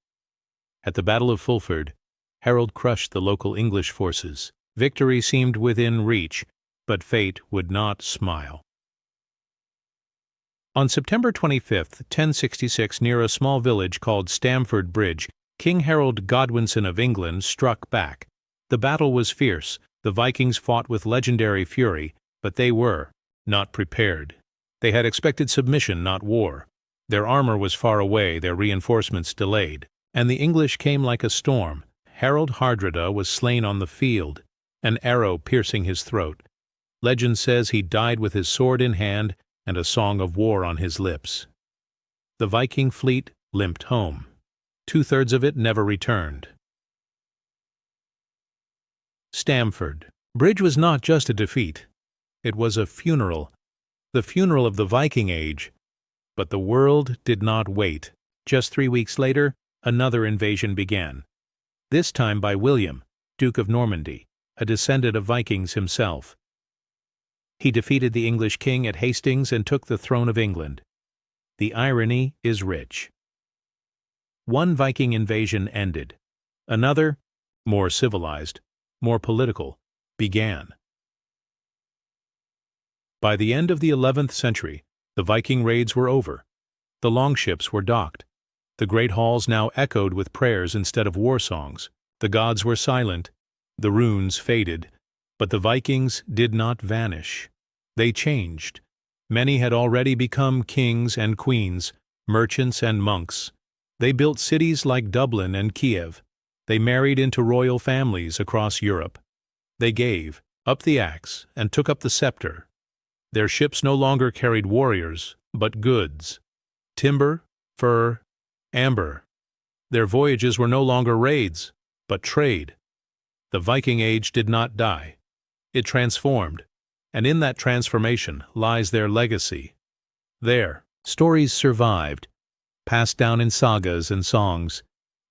At the Battle of Fulford, Harold crushed the local English forces. Victory seemed within reach, but fate would not smile. On September 25, 1066, near a small village called Stamford Bridge, King Harold Godwinson of England struck back. The battle was fierce. The Vikings fought with legendary fury, but they were not prepared. They had expected submission, not war. Their armor was far away, their reinforcements delayed. And the English came like a storm. Harald Hardrada was slain on the field, an arrow piercing his throat. Legend says he died with his sword in hand and a song of war on his lips. The Viking fleet limped home. 2/3 of it never returned. Stamford Bridge was not just a defeat. It was a funeral, the funeral of the Viking Age. But the world did not wait. Just 3 weeks later, another invasion began, this time by William, Duke of Normandy, a descendant of Vikings himself. He defeated the English king at Hastings and took the throne of England. The irony is rich. One Viking invasion ended. Another, more civilized, more political, began. By the end of the 11th century, the Viking raids were over. The longships were docked. The great halls now echoed with prayers instead of war songs. The gods were silent, the runes faded, but the Vikings did not vanish. They changed. Many had already become kings and queens, merchants and monks. They built cities like Dublin and Kiev. They married into royal families across Europe. They gave up the axe and took up the scepter. Their ships no longer carried warriors, but goods. Timber, fur, amber. Their voyages were no longer raids, but trade. The Viking Age did not die. It transformed, and in that transformation lies their legacy. Their stories survived, passed down in sagas and songs,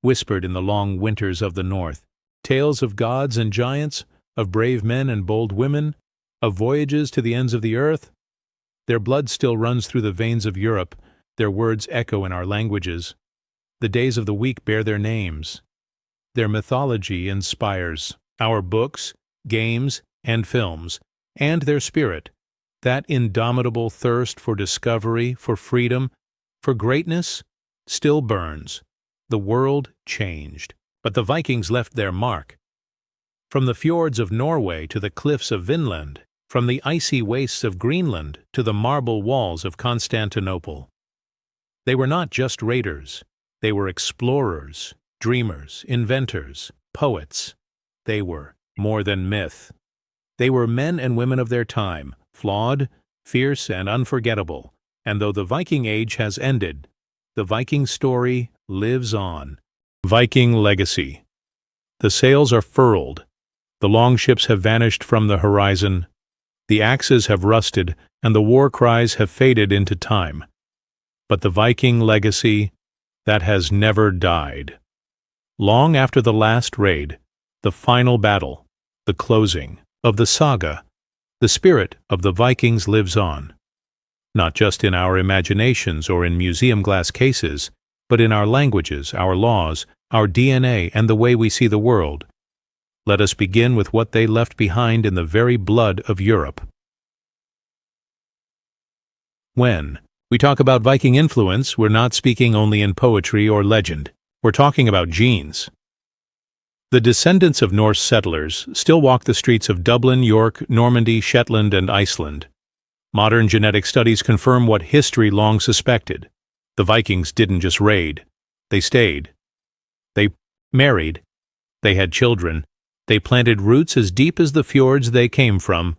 whispered in the long winters of the north, tales of gods and giants, of brave men and bold women, of voyages to the ends of the earth. Their blood still runs through the veins of Europe, their words echo in our languages. The days of the week bear their names. Their mythology inspires our books, games, and films, and their spirit, that indomitable thirst for discovery, for freedom, for greatness, still burns. The world changed, but the Vikings left their mark. From the fjords of Norway to the cliffs of Vinland, from the icy wastes of Greenland to the marble walls of Constantinople. They were not just raiders. They were explorers, dreamers, inventors, poets. They were more than myth. They were men and women of their time, flawed, fierce, and unforgettable. And though the Viking Age has ended, the Viking story lives on. Viking Legacy. The sails are furled. The longships have vanished from the horizon. The axes have rusted, and the war cries have faded into time. But the Viking legacy, that has never died. Long after the last raid, the final battle, the closing of the saga, the spirit of the Vikings lives on. Not just in our imaginations or in museum glass cases, but in our languages, our laws, our DNA, and the way we see the world. Let us begin with what they left behind in the very blood of Europe. When we talk about Viking influence, we're not speaking only in poetry or legend. We're talking about genes. The descendants of Norse settlers still walk the streets of Dublin, York, Normandy, Shetland, and Iceland. Modern genetic studies confirm what history long suspected. The Vikings didn't just raid. They stayed. They married. They had children. They planted roots as deep as the fjords they came from.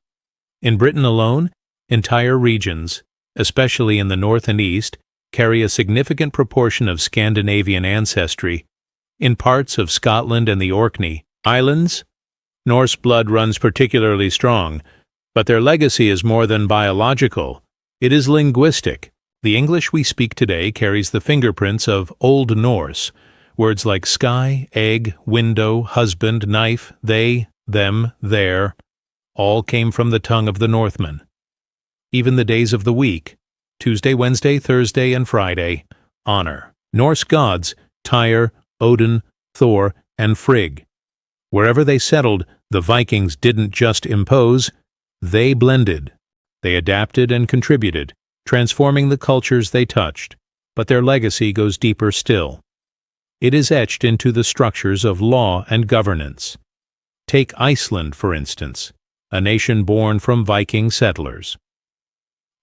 In Britain alone, entire regions, especially in the north and east, carry a significant proportion of Scandinavian ancestry. In parts of Scotland and the Orkney Islands, Norse blood runs particularly strong, but their legacy is more than biological. It is linguistic. The English we speak today carries the fingerprints of Old Norse. Words like sky, egg, window, husband, knife, they, them, their, all came from the tongue of the Northmen. Even the days of the week, Tuesday, Wednesday, Thursday, and Friday, honor Norse gods, Tyr, Odin, Thor, and Frigg. Wherever they settled, the Vikings didn't just impose, they blended. They adapted and contributed, transforming the cultures they touched. But their legacy goes deeper still. It is etched into the structures of law and governance. Take Iceland, for instance, a nation born from Viking settlers.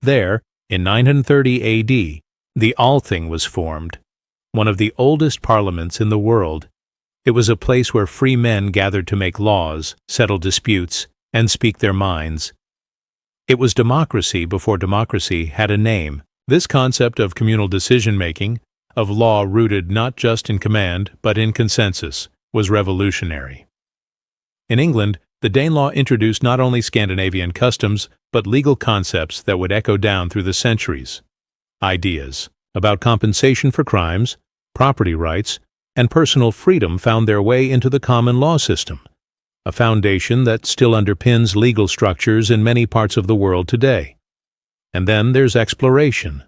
There, in 930 A.D., the Althing was formed, one of the oldest parliaments in the world. It was a place where free men gathered to make laws, settle disputes, and speak their minds. It was democracy before democracy had a name. This concept of communal decision-making, of law rooted not just in command but in consensus, was revolutionary. In England, the Danelaw introduced not only Scandinavian customs but legal concepts that would echo down through the centuries. Ideas about compensation for crimes, property rights, and personal freedom found their way into the common law system, a foundation that still underpins legal structures in many parts of the world today. And then there's exploration.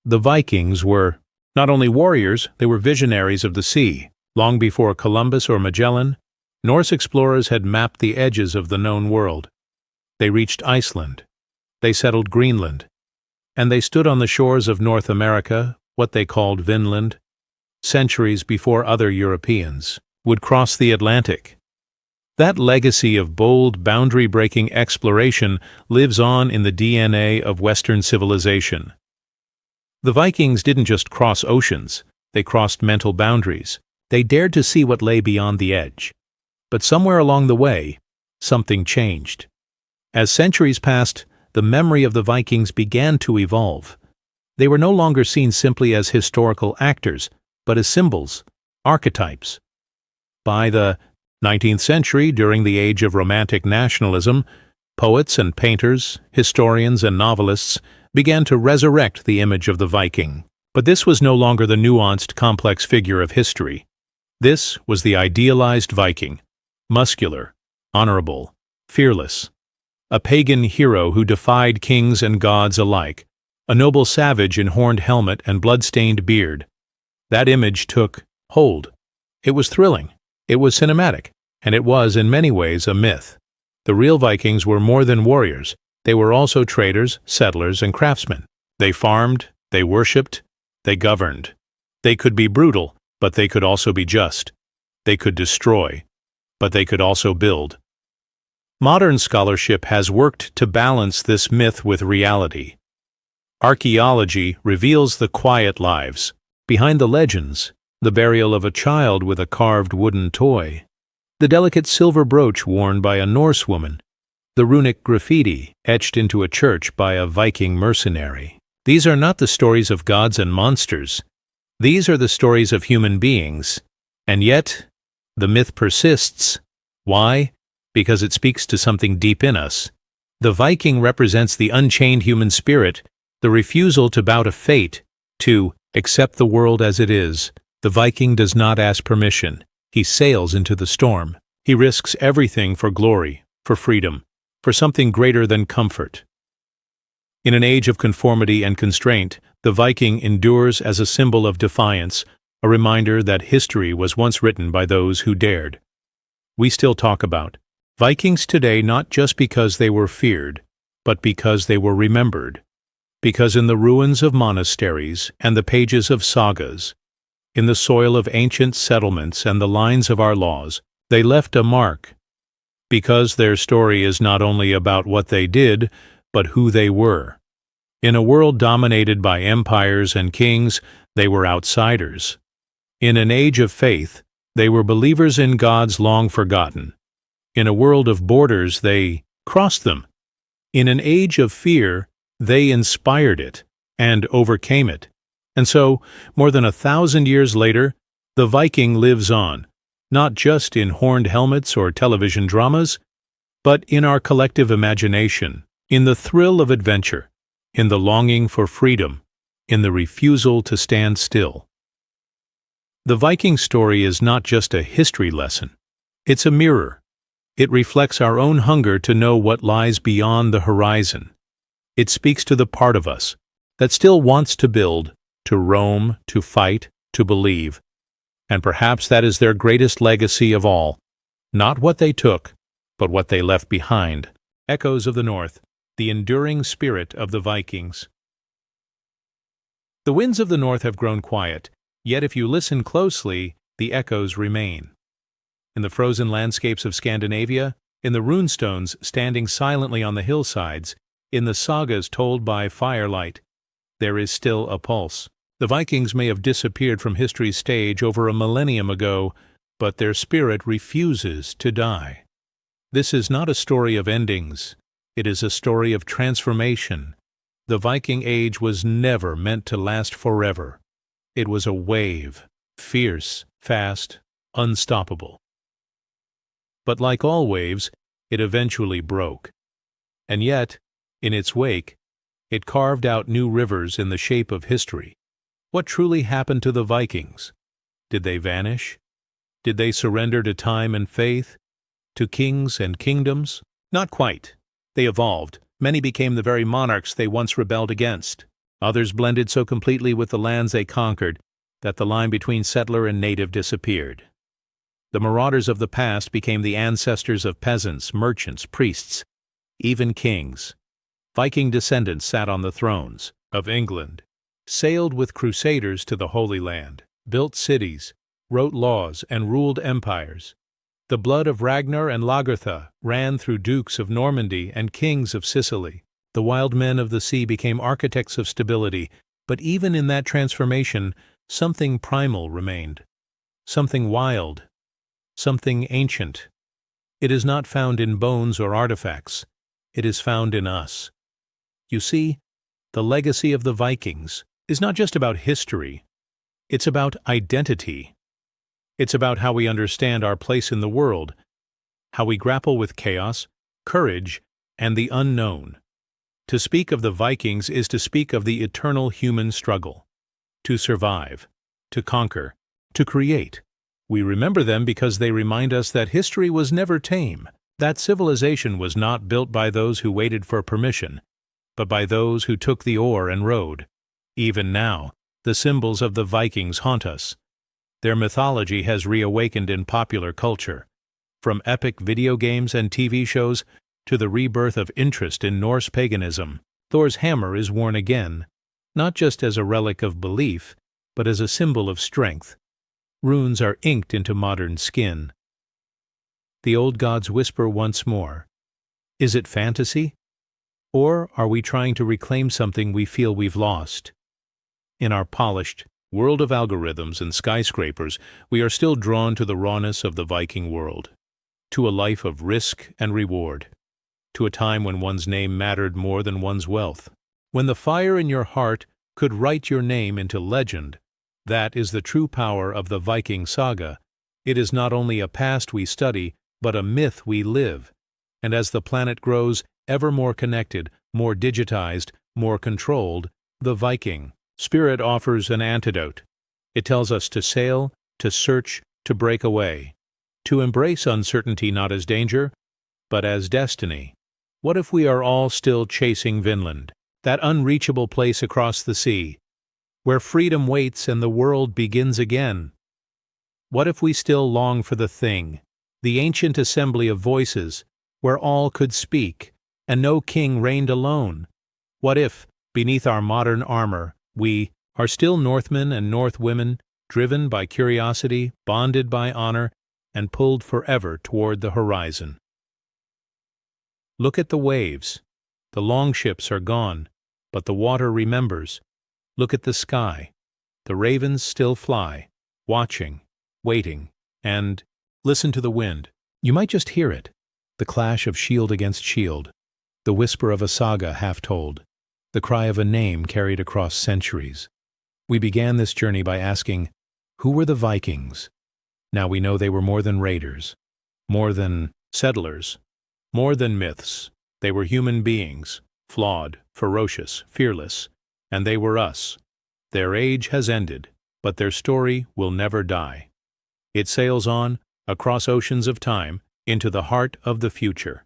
The Vikings were not only warriors, they were visionaries of the sea. Long before Columbus or Magellan, Norse explorers had mapped the edges of the known world. They reached Iceland, They settled Greenland. And they stood on the shores of North America, what they called Vinland, centuries before other Europeans would cross the Atlantic. That legacy of bold, boundary-breaking exploration lives on in the DNA of Western civilization. The Vikings didn't just cross oceans, they crossed mental boundaries. They dared to see what lay beyond the edge. But somewhere along the way, something changed. As centuries passed, the memory of the Vikings began to evolve. They were no longer seen simply as historical actors, but as symbols, archetypes. By the 19th century, during the age of Romantic nationalism, poets and painters, historians and novelists began to resurrect the image of the Viking. But this was no longer the nuanced, complex figure of history. This was the idealized Viking, muscular, honorable, fearless. A pagan hero who defied kings and gods alike, a noble savage in horned helmet and blood-stained beard. That image took hold. It was thrilling, it was cinematic, and it was, in many ways, a myth. The real Vikings were more than warriors. They were also traders, settlers, and craftsmen. They farmed, they worshipped, they governed. They could be brutal, but they could also be just. They could destroy, but they could also build. Modern scholarship has worked to balance this myth with reality. Archaeology reveals the quiet lives behind the legends, the burial of a child with a carved wooden toy, the delicate silver brooch worn by a Norse woman, the runic graffiti etched into a church by a Viking mercenary. These are not the stories of gods and monsters. These are the stories of human beings. And yet, the myth persists. Why? Because it speaks to something deep in us. The Viking represents the unchained human spirit, the refusal to bow to fate, to accept the world as it is. The Viking does not ask permission. He sails into the storm. He risks everything for glory, for freedom, for something greater than comfort. In an age of conformity and constraint, the Viking endures as a symbol of defiance, a reminder that history was once written by those who dared. We still talk about Vikings today not just because they were feared, but because they were remembered. Because in the ruins of monasteries and the pages of sagas, in the soil of ancient settlements and the lines of our laws, they left a mark. Because their story is not only about what they did, but who they were. In a world dominated by empires and kings, they were outsiders. In an age of faith, they were believers in gods long forgotten. In a world of borders, they crossed them. In an age of fear, they inspired it and overcame it. And so, more than 1,000 years later, the Viking lives on, not just in horned helmets or television dramas, but in our collective imagination, in the thrill of adventure, in the longing for freedom, in the refusal to stand still. The Viking story is not just a history lesson. It's a mirror. It reflects our own hunger to know what lies beyond the horizon. It speaks to the part of us that still wants to build, to roam, to fight, to believe. And perhaps that is their greatest legacy of all. Not what they took, but what they left behind. Echoes of the North, the enduring spirit of the Vikings. The winds of the North have grown quiet, yet if you listen closely, the echoes remain. In the frozen landscapes of Scandinavia, in the runestones standing silently on the hillsides, in the sagas told by firelight, there is still a pulse. The Vikings may have disappeared from history's stage over a millennium ago, but their spirit refuses to die. This is not a story of endings. It is a story of transformation. The Viking Age was never meant to last forever. It was a wave, fierce, fast, unstoppable. But like all waves, it eventually broke. And yet, in its wake, it carved out new rivers in the shape of history. What truly happened to the Vikings? Did they vanish? Did they surrender to time and faith? To kings and kingdoms? Not quite. They evolved. Many became the very monarchs they once rebelled against. Others blended so completely with the lands they conquered that the line between settler and native disappeared. The marauders of the past became the ancestors of peasants, merchants, priests, even kings. Viking descendants sat on the thrones of England, sailed with crusaders to the Holy Land, built cities, wrote laws, and ruled empires. The blood of Ragnar and Lagertha ran through dukes of Normandy and kings of Sicily. The wild men of the sea became architects of stability, but even in that transformation, something primal remained. Something wild. Something ancient. It is not found in bones or artifacts. It is found in us. You see, the legacy of the Vikings is not just about history. It's about identity. It's about how we understand our place in the world, how we grapple with chaos, courage, and the unknown. To speak of the Vikings is to speak of the eternal human struggle. To survive, to conquer, to create. We remember them because they remind us that history was never tame, that civilization was not built by those who waited for permission, but by those who took the oar and rowed. Even now, the symbols of the Vikings haunt us. Their mythology has reawakened in popular culture, from epic video games and TV shows to the rebirth of interest in Norse paganism. Thor's hammer is worn again, not just as a relic of belief, but as a symbol of strength. Runes are inked into modern skin. The old gods whisper once more. Is it fantasy? Or are we trying to reclaim something we feel we've lost? In our polished world of algorithms and skyscrapers, we are still drawn to the rawness of the Viking world, to a life of risk and reward, to a time when one's name mattered more than one's wealth. When the fire in your heart could write your name into legend, that is the true power of the Viking saga. It is not only a past we study, but a myth we live. And as the planet grows ever more connected, more digitized, more controlled, the Viking spirit offers an antidote. It tells us to sail, to search, to break away, to embrace uncertainty not as danger, but as destiny. What if we are all still chasing Vinland, that unreachable place across the sea, where freedom waits and the world begins again? What if we still long for the thing, the ancient assembly of voices, where all could speak, and no king reigned alone? What if, beneath our modern armor, we are still Northmen and Northwomen, driven by curiosity, bonded by honor, and pulled forever toward the horizon? Look at the waves. The longships are gone, but the water remembers. Look at the sky. The ravens still fly, watching, waiting, and listen to the wind. You might just hear it, the clash of shield against shield, the whisper of a saga half told, the cry of a name carried across centuries. We began this journey by asking, who were the Vikings? Now we know they were more than raiders, more than settlers, more than myths. They were human beings, flawed, ferocious, fearless, and they were us. Their age has ended, but their story will never die. It sails on, across oceans of time, into the heart of the future.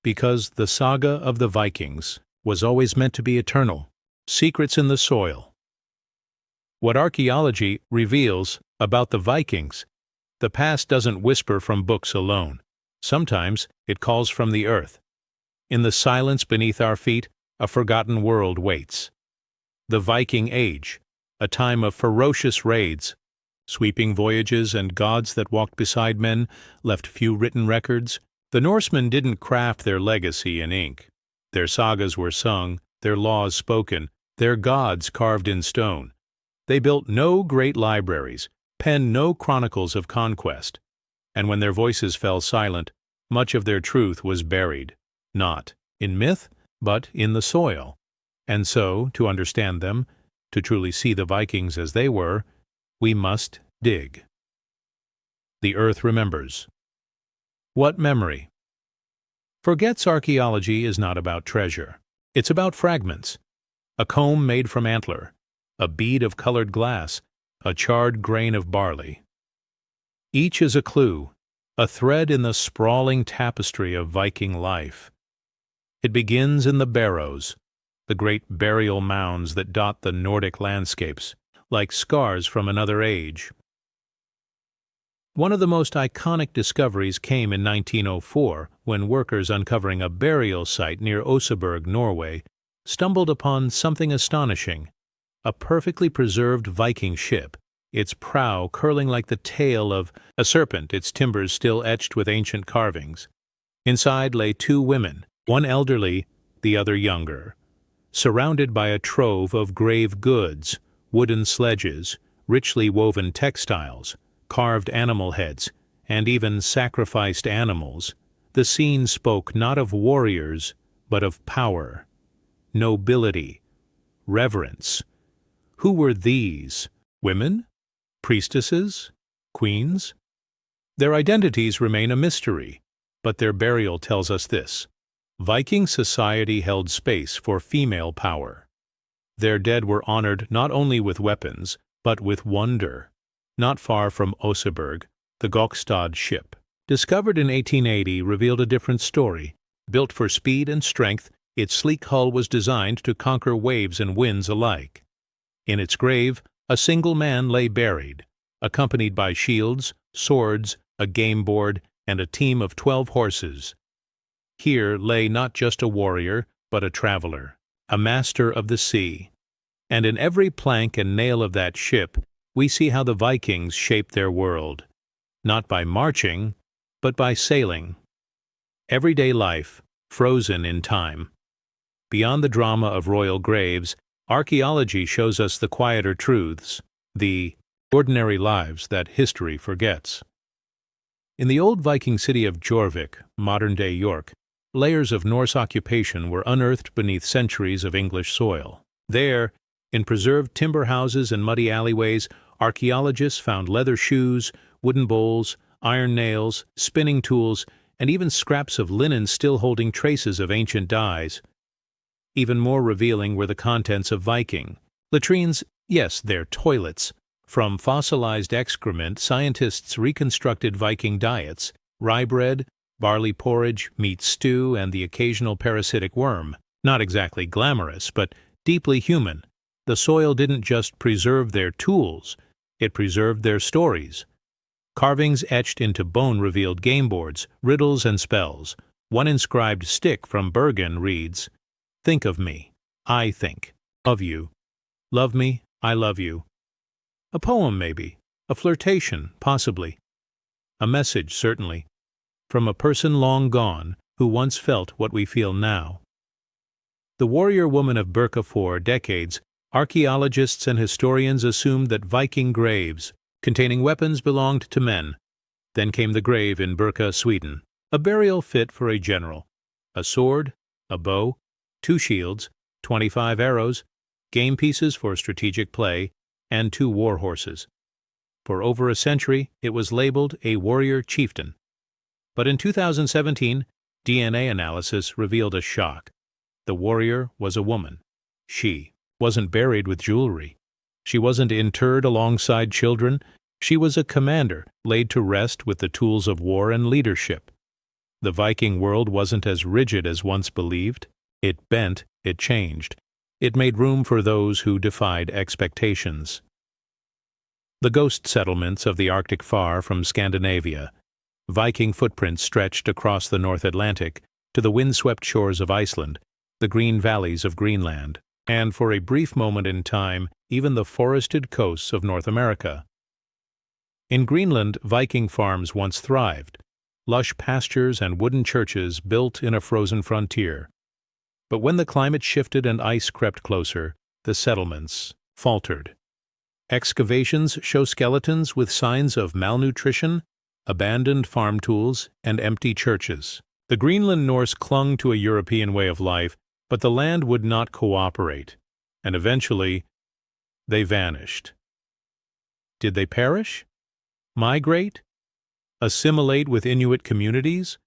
Because the saga of the Vikings was always meant to be eternal. Secrets in the soil. What archaeology reveals about the Vikings, the past doesn't whisper from books alone. Sometimes it calls from the earth. In the silence beneath our feet, a forgotten world waits. The Viking Age, a time of ferocious raids, sweeping voyages, and gods that walked beside men, left few written records. The Norsemen didn't craft their legacy in ink. Their sagas were sung, their laws spoken, their gods carved in stone. They built no great libraries, penned no chronicles of conquest, and when their voices fell silent, much of their truth was buried, not in myth, but in the soil. And so, to understand them, to truly see the Vikings as they were, we must dig. The earth remembers. What memory? Forget's archaeology is not about treasure. It's about fragments. A comb made from antler, a bead of colored glass, a charred grain of barley. Each is a clue, a thread in the sprawling tapestry of Viking life. It begins in the barrows, the great burial mounds that dot the Nordic landscapes, like scars from another age. One of the most iconic discoveries came in 1904, when workers uncovering a burial site near Oseberg, Norway, stumbled upon something astonishing: a perfectly preserved Viking ship, its prow curling like the tail of a serpent, its timbers still etched with ancient carvings. Inside lay two women, one elderly, the other younger, surrounded by a trove of grave goods, wooden sledges, richly woven textiles, carved animal heads, and even sacrificed animals. The scene spoke not of warriors, but of power, nobility, reverence. Who were these? Women? Priestesses? Queens? Their identities remain a mystery, but their burial tells us this: Viking society held space for female power. Their dead were honored not only with weapons, but with wonder. Not far from Oseberg, the Gokstad ship, discovered in 1880, revealed a different story. Built for speed and strength, its sleek hull was designed to conquer waves and winds alike. In its grave, a single man lay buried, accompanied by shields, swords, a game board, and a team of 12 horses. Here lay not just a warrior, but a traveler, a master of the sea. And in every plank and nail of that ship, we see how the Vikings shaped their world, not by marching, but by sailing. Everyday life, frozen in time. Beyond the drama of royal graves, archaeology shows us the quieter truths, the ordinary lives that history forgets. In the old Viking city of Jorvik, modern-day York, layers of Norse occupation were unearthed beneath centuries of English soil. There, in preserved timber houses and muddy alleyways, archaeologists found leather shoes, wooden bowls, iron nails, spinning tools, and even scraps of linen still holding traces of ancient dyes. Even more revealing were the contents of Viking latrines, yes, their toilets. From fossilized excrement, scientists reconstructed Viking diets: rye bread, barley porridge, meat stew, and the occasional parasitic worm. Not exactly glamorous, but deeply human. The soil didn't just preserve their tools, it preserved their stories. Carvings etched into bone revealed game boards, riddles, and spells. One inscribed stick from Bergen reads, "Think of me, I think of you. Love me, I love you." A poem, maybe. A flirtation, possibly. A message, certainly. From a person long gone who once felt what we feel now. The warrior woman of Birka for decades, archaeologists and historians assumed that Viking graves containing weapons belonged to men. Then came the grave in Birka, Sweden, a burial fit for a general. A sword, a bow, 2 shields, 25 arrows, game pieces for strategic play, and 2 war horses. For over a century, it was labeled a warrior chieftain. But in 2017, DNA analysis revealed a shock. The warrior was a woman. She wasn't buried with jewelry. She wasn't interred alongside children. She was a commander, laid to rest with the tools of war and leadership. The Viking world wasn't as rigid as once believed. It bent, it changed. It made room for those who defied expectations. The ghost settlements of the Arctic far from Scandinavia. Viking footprints stretched across the North Atlantic to the windswept shores of Iceland, the green valleys of Greenland, and for a brief moment in time, even the forested coasts of North America. In Greenland, Viking farms once thrived, lush pastures and wooden churches built in a frozen frontier. But when the climate shifted and ice crept closer, the settlements faltered. Excavations show skeletons with signs of malnutrition, abandoned farm tools, and empty churches. The Greenland Norse clung to a European way of life, but the land would not cooperate, and eventually they vanished. Did they perish? Migrate? Assimilate with Inuit communities?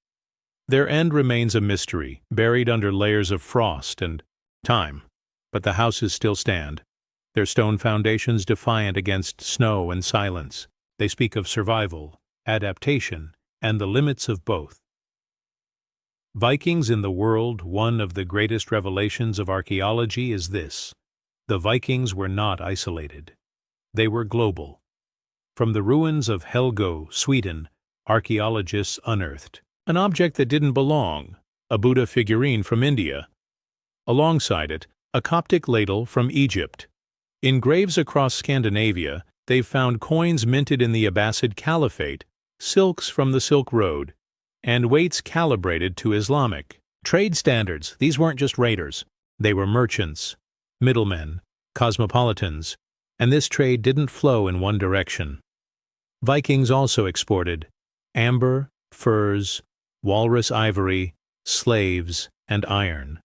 Their end remains a mystery, buried under layers of frost and time. But the houses still stand, their stone foundations defiant against snow and silence. They speak of survival, adaptation, and the limits of both. Vikings in the world, one of the greatest revelations of archaeology is this: the Vikings were not isolated. They were global. From the ruins of Helgö, Sweden, archaeologists unearthed an object that didn't belong, a Buddha figurine from India. Alongside it, a Coptic ladle from Egypt. In graves across Scandinavia, they've found coins minted in the Abbasid Caliphate, silks from the Silk Road, and weights calibrated to Islamic trade standards. These weren't just raiders. They were merchants, middlemen, cosmopolitans, and this trade didn't flow in one direction. Vikings also exported amber, furs, walrus ivory, slaves, and iron.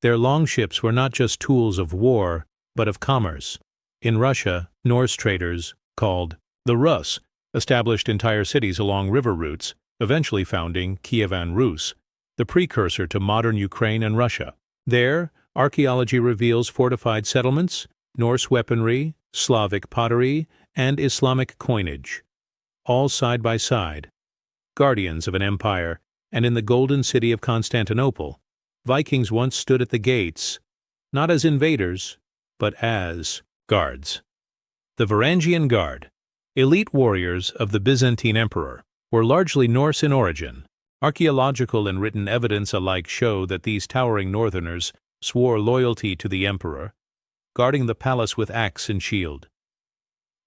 Their longships were not just tools of war, but of commerce. In Russia, Norse traders, called the Rus, established entire cities along river routes, eventually founding Kievan Rus, the precursor to modern Ukraine and Russia. There, archaeology reveals fortified settlements, Norse weaponry, Slavic pottery, and Islamic coinage, all side by side, guardians of an empire, and in the golden city of Constantinople, Vikings once stood at the gates, not as invaders, but as guards. The Varangian Guard, elite warriors of the Byzantine emperor, were largely Norse in origin. Archaeological and written evidence alike show that these towering northerners swore loyalty to the emperor, guarding the palace with axe and shield.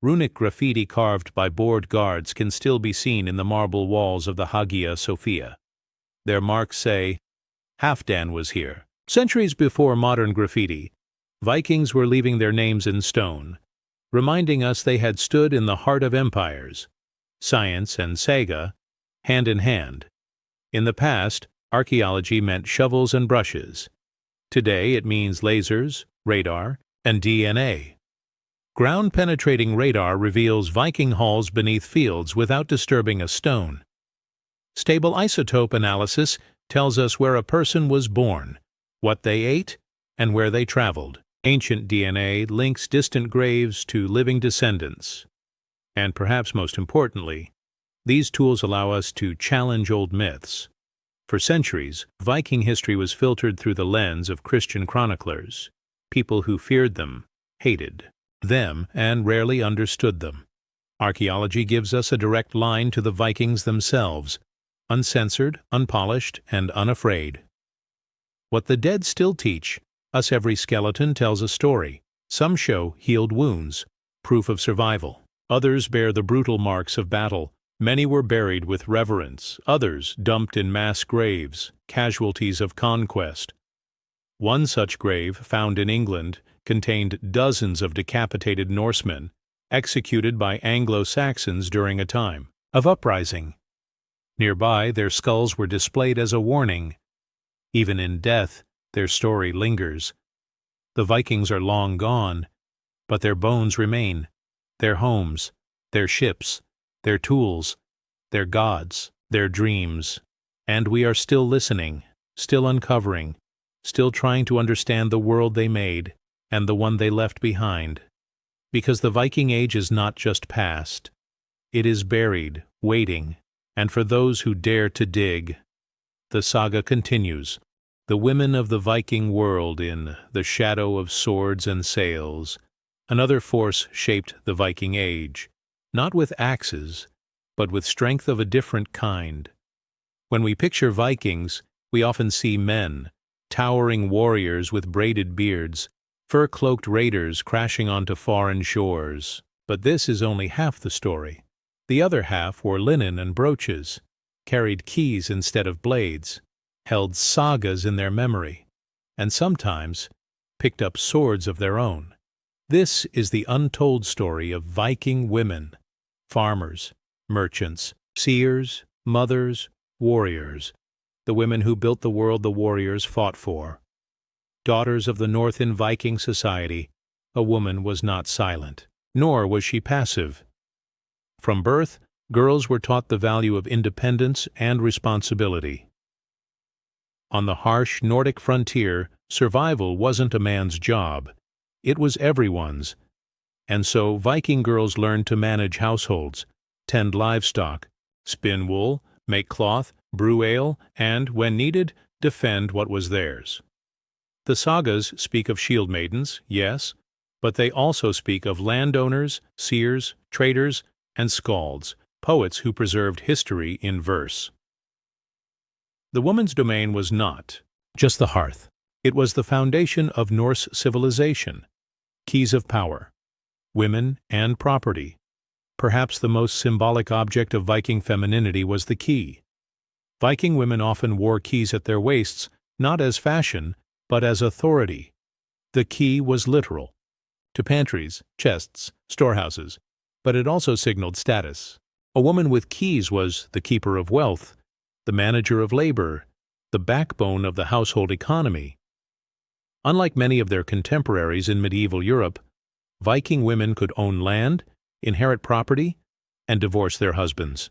Runic graffiti carved by bored guards can still be seen in the marble walls of the Hagia Sophia. Their marks say, "Halfdan was here." Centuries before modern graffiti, Vikings were leaving their names in stone, reminding us they had stood in the heart of empires, science and saga, hand in hand. In the past, archaeology meant shovels and brushes. Today it means lasers, radar, and DNA. Ground-penetrating radar reveals Viking halls beneath fields without disturbing a stone. Stable isotope analysis tells us where a person was born, what they ate, and where they traveled. Ancient DNA links distant graves to living descendants. And perhaps most importantly, these tools allow us to challenge old myths. For centuries, Viking history was filtered through the lens of Christian chroniclers, people who feared them, hated them, and rarely understood them. Archaeology gives us a direct line to the Vikings themselves, uncensored, unpolished, and unafraid. What the dead still teach us: every skeleton tells a story. Some show healed wounds, proof of survival. Others bear the brutal marks of battle. Many were buried with reverence, others dumped in mass graves, casualties of conquest. One such grave, found in England, contained dozens of decapitated Norsemen, executed by Anglo-Saxons during a time of uprising. Nearby, their skulls were displayed as a warning. Even in death, their story lingers. The Vikings are long gone, but their bones remain, their homes, their ships, their tools, their gods, their dreams. And we are still listening, still uncovering, still trying to understand the world they made and the one they left behind. Because the Viking Age is not just past. It is buried, waiting, and for those who dare to dig. The saga continues. The women of the Viking world in the shadow of swords and sails. Another force shaped the Viking Age, not with axes, but with strength of a different kind. When we picture Vikings, we often see men, towering warriors with braided beards, fur-cloaked raiders crashing onto foreign shores. But this is only half the story. The other half wore linen and brooches, carried keys instead of blades, held sagas in their memory, and sometimes picked up swords of their own. This is the untold story of Viking women, farmers, merchants, seers, mothers, warriors, the women who built the world the warriors fought for. Daughters of the North in Viking society, a woman was not silent, nor was she passive. From birth, girls were taught the value of independence and responsibility. On the harsh Nordic frontier, survival wasn't a man's job. It was everyone's. And so Viking girls learned to manage households, tend livestock, spin wool, make cloth, brew ale, and, when needed, defend what was theirs. The sagas speak of shield maidens, yes, but they also speak of landowners, seers, traders, and skalds, poets who preserved history in verse. The woman's domain was not just the hearth. It was the foundation of Norse civilization, keys of power, women and property. Perhaps the most symbolic object of Viking femininity was the key. Viking women often wore keys at their waists, not as fashion, but as authority. The key was literal, to pantries, chests, storehouses, but it also signaled status. A woman with keys was the keeper of wealth, the manager of labor, the backbone of the household economy. Unlike many of their contemporaries in medieval Europe, Viking women could own land, inherit property, and divorce their husbands.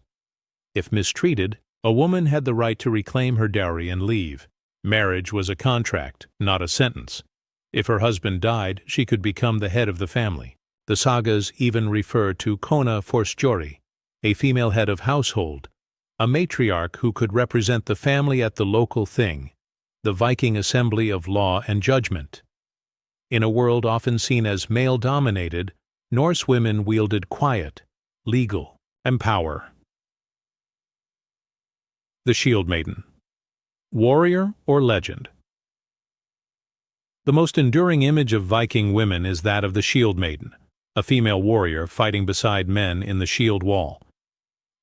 If mistreated, a woman had the right to reclaim her dowry and leave. Marriage was a contract, not a sentence. If her husband died, she could become the head of the family. The sagas even refer to kona forstjóri, a female head of household, a matriarch who could represent the family at the local thing, the Viking assembly of law and judgment. In a world often seen as male-dominated, Norse women wielded quiet, legal, and power. The Shield Maiden. Warrior or legend? The most enduring image of Viking women is that of the Shield Maiden, a female warrior fighting beside men in the shield wall.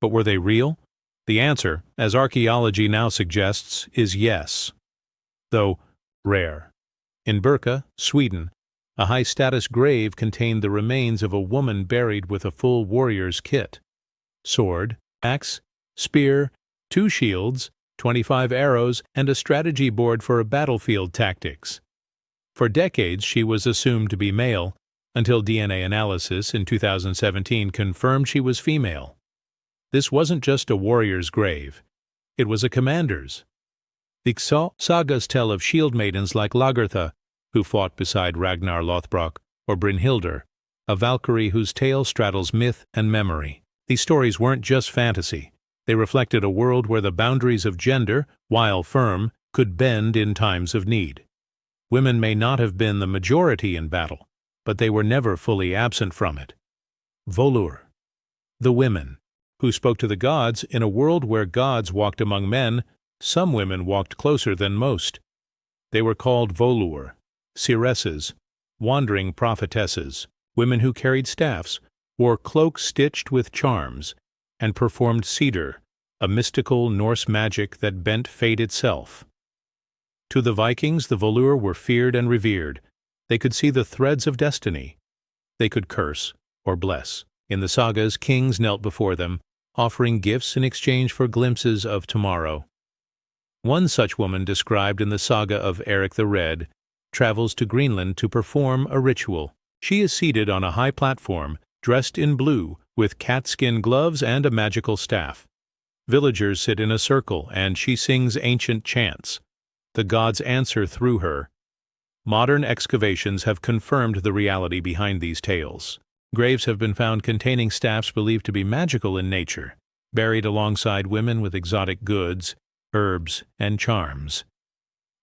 But were they real? The answer, as archaeology now suggests, is yes, though rare. In Birka, Sweden, a high-status grave contained the remains of a woman buried with a full warrior's kit: sword, axe, spear, 2 shields, 25 arrows, and a strategy board for battlefield tactics. For decades she was assumed to be male, until DNA analysis in 2017 confirmed she was female. This wasn't just a warrior's grave, it was a commander's. The sagas tell of shield maidens like Lagertha, who fought beside Ragnar Lothbrok, or Brynhildr, a Valkyrie whose tale straddles myth and memory. These stories weren't just fantasy. They reflected a world where the boundaries of gender, while firm, could bend in times of need. Women may not have been the majority in battle, but they were never fully absent from it. Volur, the women, who spoke to the gods in a world where gods walked among men. Some women walked closer than most. They were called volur, seeresses, wandering prophetesses, women who carried staffs, wore cloaks stitched with charms, and performed cedar, a mystical Norse magic that bent fate itself. To the Vikings, the volur were feared and revered. They could see the threads of destiny. They could curse or bless. In the sagas, kings knelt before them, offering gifts in exchange for glimpses of tomorrow. One such woman, described in the saga of Eric the Red, travels to Greenland to perform a ritual. She is seated on a high platform, dressed in blue, with catskin gloves and a magical staff. Villagers sit in a circle, and she sings ancient chants. The gods answer through her. Modern excavations have confirmed the reality behind these tales. Graves have been found containing staffs believed to be magical in nature, buried alongside women with exotic goods, herbs, and charms.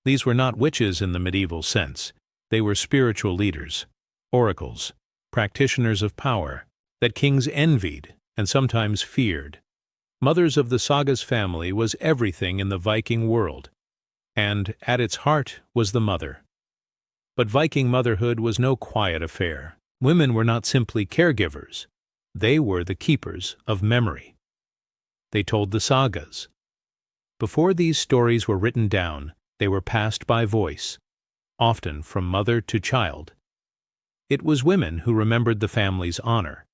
These were not witches in the medieval sense. They were spiritual leaders, oracles, practitioners of power that kings envied and sometimes feared. Mothers of the saga's family was everything in the Viking world, and at its heart was the mother. But Viking motherhood was no quiet affair. Women were not simply caregivers. They were the keepers of memory. They told the sagas. Before these stories were written down, they were passed by voice, often from mother to child. It was women who remembered the family's honor,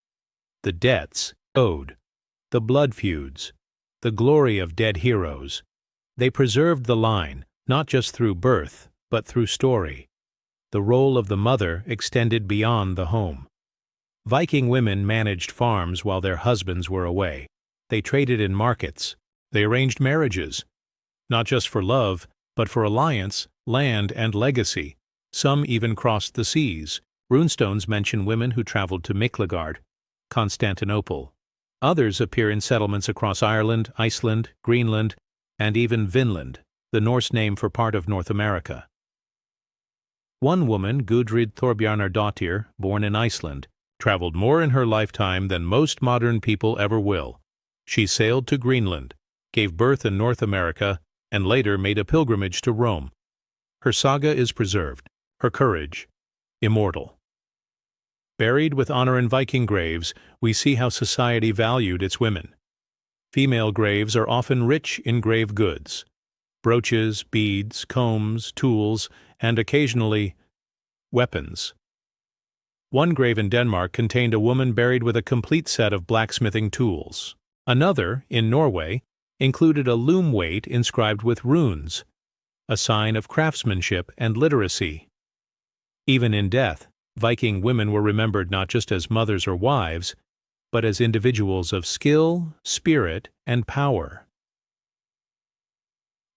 the debts owed, the blood feuds, the glory of dead heroes. They preserved the line, not just through birth, but through story. The role of the mother extended beyond the home. Viking women managed farms while their husbands were away. They traded in markets. They arranged marriages, not just for love, but for alliance, land, and legacy. Some even crossed the seas. Runestones mention women who traveled to Miklagard, Constantinople. Others appear in settlements across Ireland, Iceland, Greenland, and even Vinland, the Norse name for part of North America. One woman, Gudrid Thorbjarnardóttir, born in Iceland, traveled more in her lifetime than most modern people ever will. She sailed to Greenland, gave birth in North America, and later made a pilgrimage to Rome. Her saga is preserved, her courage immortal. Buried with honor in Viking graves, we see how society valued its women. Female graves are often rich in grave goods: brooches, beads, combs, tools, and occasionally weapons. One grave in Denmark contained a woman buried with a complete set of blacksmithing tools. Another, in Norway, included a loom weight inscribed with runes, a sign of craftsmanship and literacy. Even in death, Viking women were remembered not just as mothers or wives, but as individuals of skill, spirit, and power.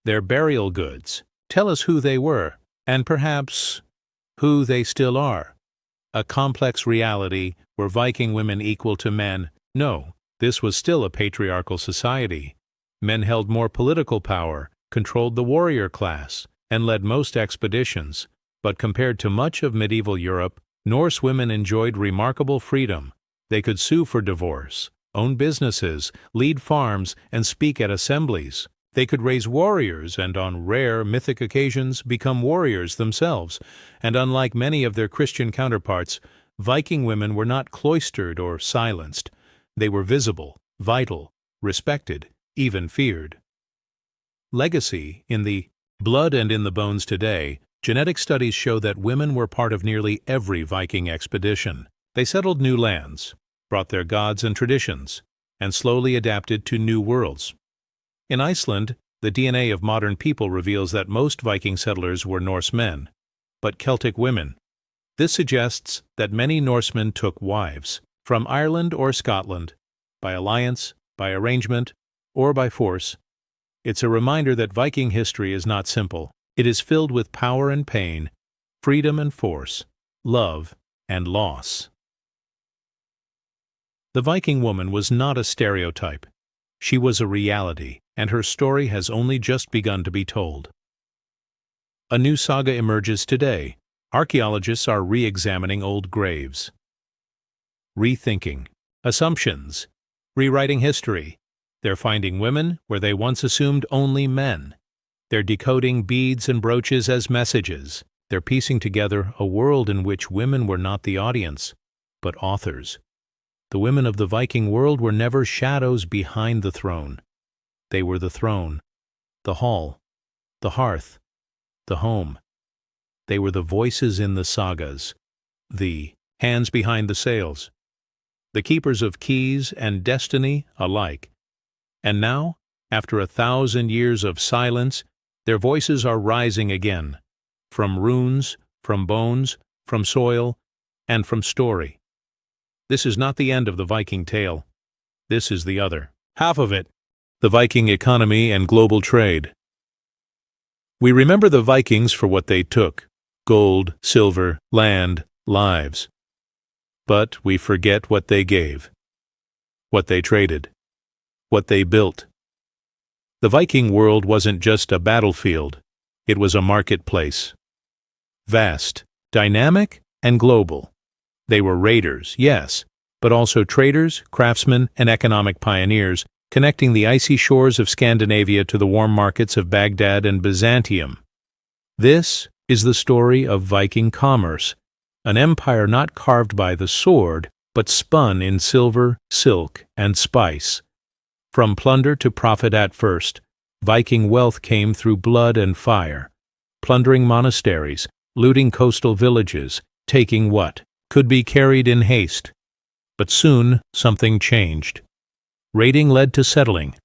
Their burial goods tell us who they were, and perhaps who they still are. A complex reality were Viking women equal to men? No, this was still a patriarchal society. Men held more political power, controlled the warrior class, and led most expeditions. But compared to much of medieval Europe, Norse women enjoyed remarkable freedom. They could sue for divorce, own businesses, lead farms, and speak at assemblies. They could raise warriors and, on rare, mythic occasions, become warriors themselves. And unlike many of their Christian counterparts, Viking women were not cloistered or silenced. They were visible, vital, respected, even feared. Legacy. In the blood and in the bones today, genetic studies show that women were part of nearly every Viking expedition. They settled new lands, brought their gods and traditions, and slowly adapted to new worlds. In Iceland, the DNA of modern people reveals that most Viking settlers were Norse men, but Celtic women. This suggests that many Norsemen took wives, from Ireland or Scotland, by alliance, by arrangement, or by force. It's a reminder that Viking history is not simple. It is filled with power and pain, freedom and force, love and loss. The Viking woman was not a stereotype. She was a reality, and her story has only just begun to be told. A new saga emerges today. Archaeologists are re-examining old graves. Rethinking assumptions, rewriting history. They're finding women where they once assumed only men. They're decoding beads and brooches as messages. They're piecing together a world in which women were not the audience, but authors. The women of the Viking world were never shadows behind the throne. They were the throne, the hall, the hearth, the home. They were the voices in the sagas, the hands behind the sails, the keepers of keys and destiny alike. And now, after 1,000 years of silence, their voices are rising again, from runes, from bones, from soil, and from story. This is not the end of the Viking tale. This is the other half of it, the Viking economy and global trade. We remember the Vikings for what they took: gold, silver, land, lives. But we forget what they gave, what they traded, what they built. The Viking world wasn't just a battlefield, it was a marketplace. Vast, dynamic, and global. They were raiders, yes, but also traders, craftsmen, and economic pioneers, connecting the icy shores of Scandinavia to the warm markets of Baghdad and Byzantium. This is the story of Viking commerce, an empire not carved by the sword, but spun in silver, silk, and spice. From plunder to profit at first, Viking wealth came through blood and fire, plundering monasteries, looting coastal villages, taking what could be carried in haste. But soon something changed. Raiding led to settling.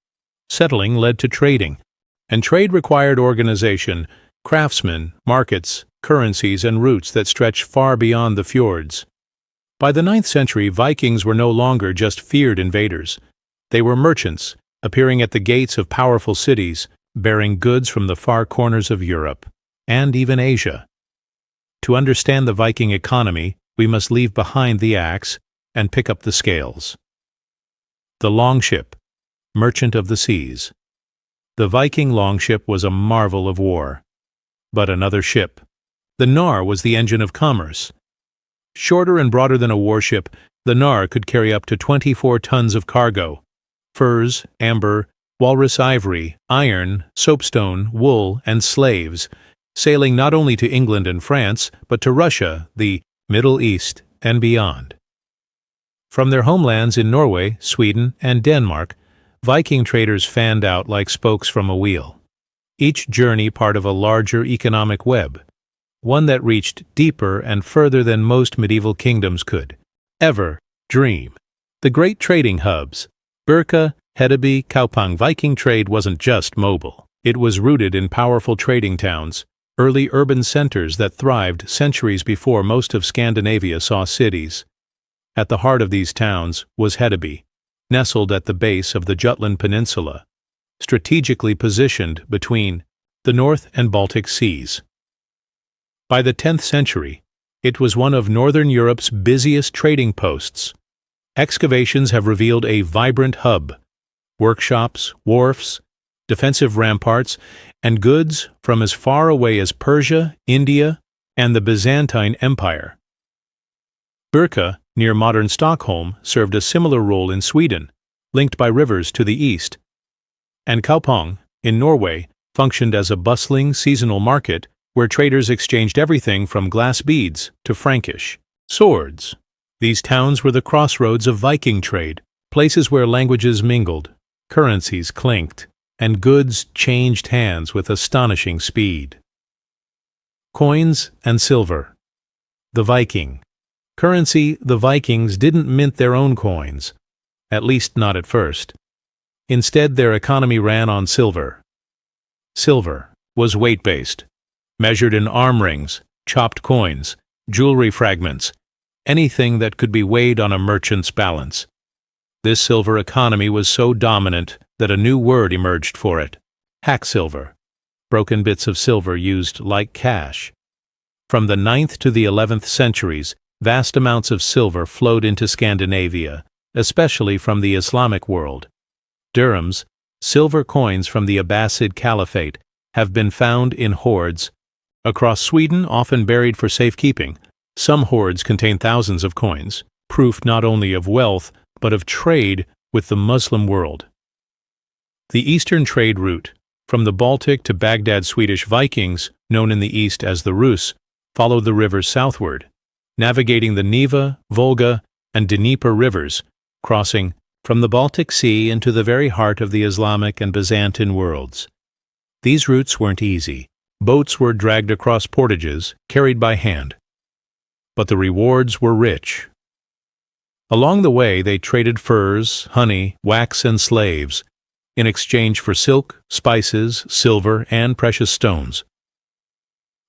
Settling led to trading. And trade required organization, craftsmen, markets, currencies, and routes that stretched far beyond the fjords. By the 9th century, Vikings were no longer just feared invaders. They were merchants, appearing at the gates of powerful cities, bearing goods from the far corners of Europe, and even Asia. To understand the Viking economy, we must leave behind the axe and pick up the scales. The longship, merchant of the seas. The Viking longship was a marvel of war. But another ship. The Nar was the engine of commerce. Shorter and broader than a warship, the Nar could carry up to 24 tons of cargo: furs, amber, walrus ivory, iron, soapstone, wool, and slaves, sailing not only to England and France, but to Russia, the Middle East, and beyond. From their homelands in Norway, Sweden, and Denmark, Viking traders fanned out like spokes from a wheel, each journey part of a larger economic web, one that reached deeper and further than most medieval kingdoms could ever dream. The great trading hubs, Birka, Hedeby, Kaupang. Viking trade wasn't just mobile. It was rooted in powerful trading towns, early urban centers that thrived centuries before most of Scandinavia saw cities. At the heart of these towns was Hedeby, nestled at the base of the Jutland Peninsula, strategically positioned between the North and Baltic Seas. By the 10th century, it was one of Northern Europe's busiest trading posts. Excavations have revealed a vibrant hub, workshops, wharfs, defensive ramparts, and goods from as far away as Persia, India, and the Byzantine Empire. Birka, near modern Stockholm, served a similar role in Sweden, linked by rivers to the east, and Kaupang, in Norway, functioned as a bustling seasonal market where traders exchanged everything from glass beads to Frankish swords. These towns were the crossroads of Viking trade, places where languages mingled, currencies clinked, and goods changed hands with astonishing speed. Coins and silver. The Viking. Currency. The Vikings didn't mint their own coins, at least not at first. Instead, their economy ran on silver. Silver was weight-based, measured in arm rings, chopped coins, jewelry fragments, anything that could be weighed on a merchant's balance. This silver economy was so dominant that a new word emerged for it: hack silver, broken bits of silver used like cash. From the 9th to the 11th centuries, vast amounts of silver flowed into Scandinavia, especially from the Islamic world. Dirhams, silver coins from the Abbasid Caliphate, have been found in hoards across Sweden, often buried for safekeeping. Some hoards contain thousands of coins, proof not only of wealth, but of trade with the Muslim world. The eastern trade route, from the Baltic to Baghdad. Swedish Vikings, known in the east as the Rus, followed the rivers southward, navigating the Neva, Volga, and Dnieper rivers, crossing from the Baltic Sea into the very heart of the Islamic and Byzantine worlds. These routes weren't easy. Boats were dragged across portages, carried by hand. But the rewards were rich. Along the way, they traded furs, honey, wax, and slaves, in exchange for silk, spices, silver, and precious stones.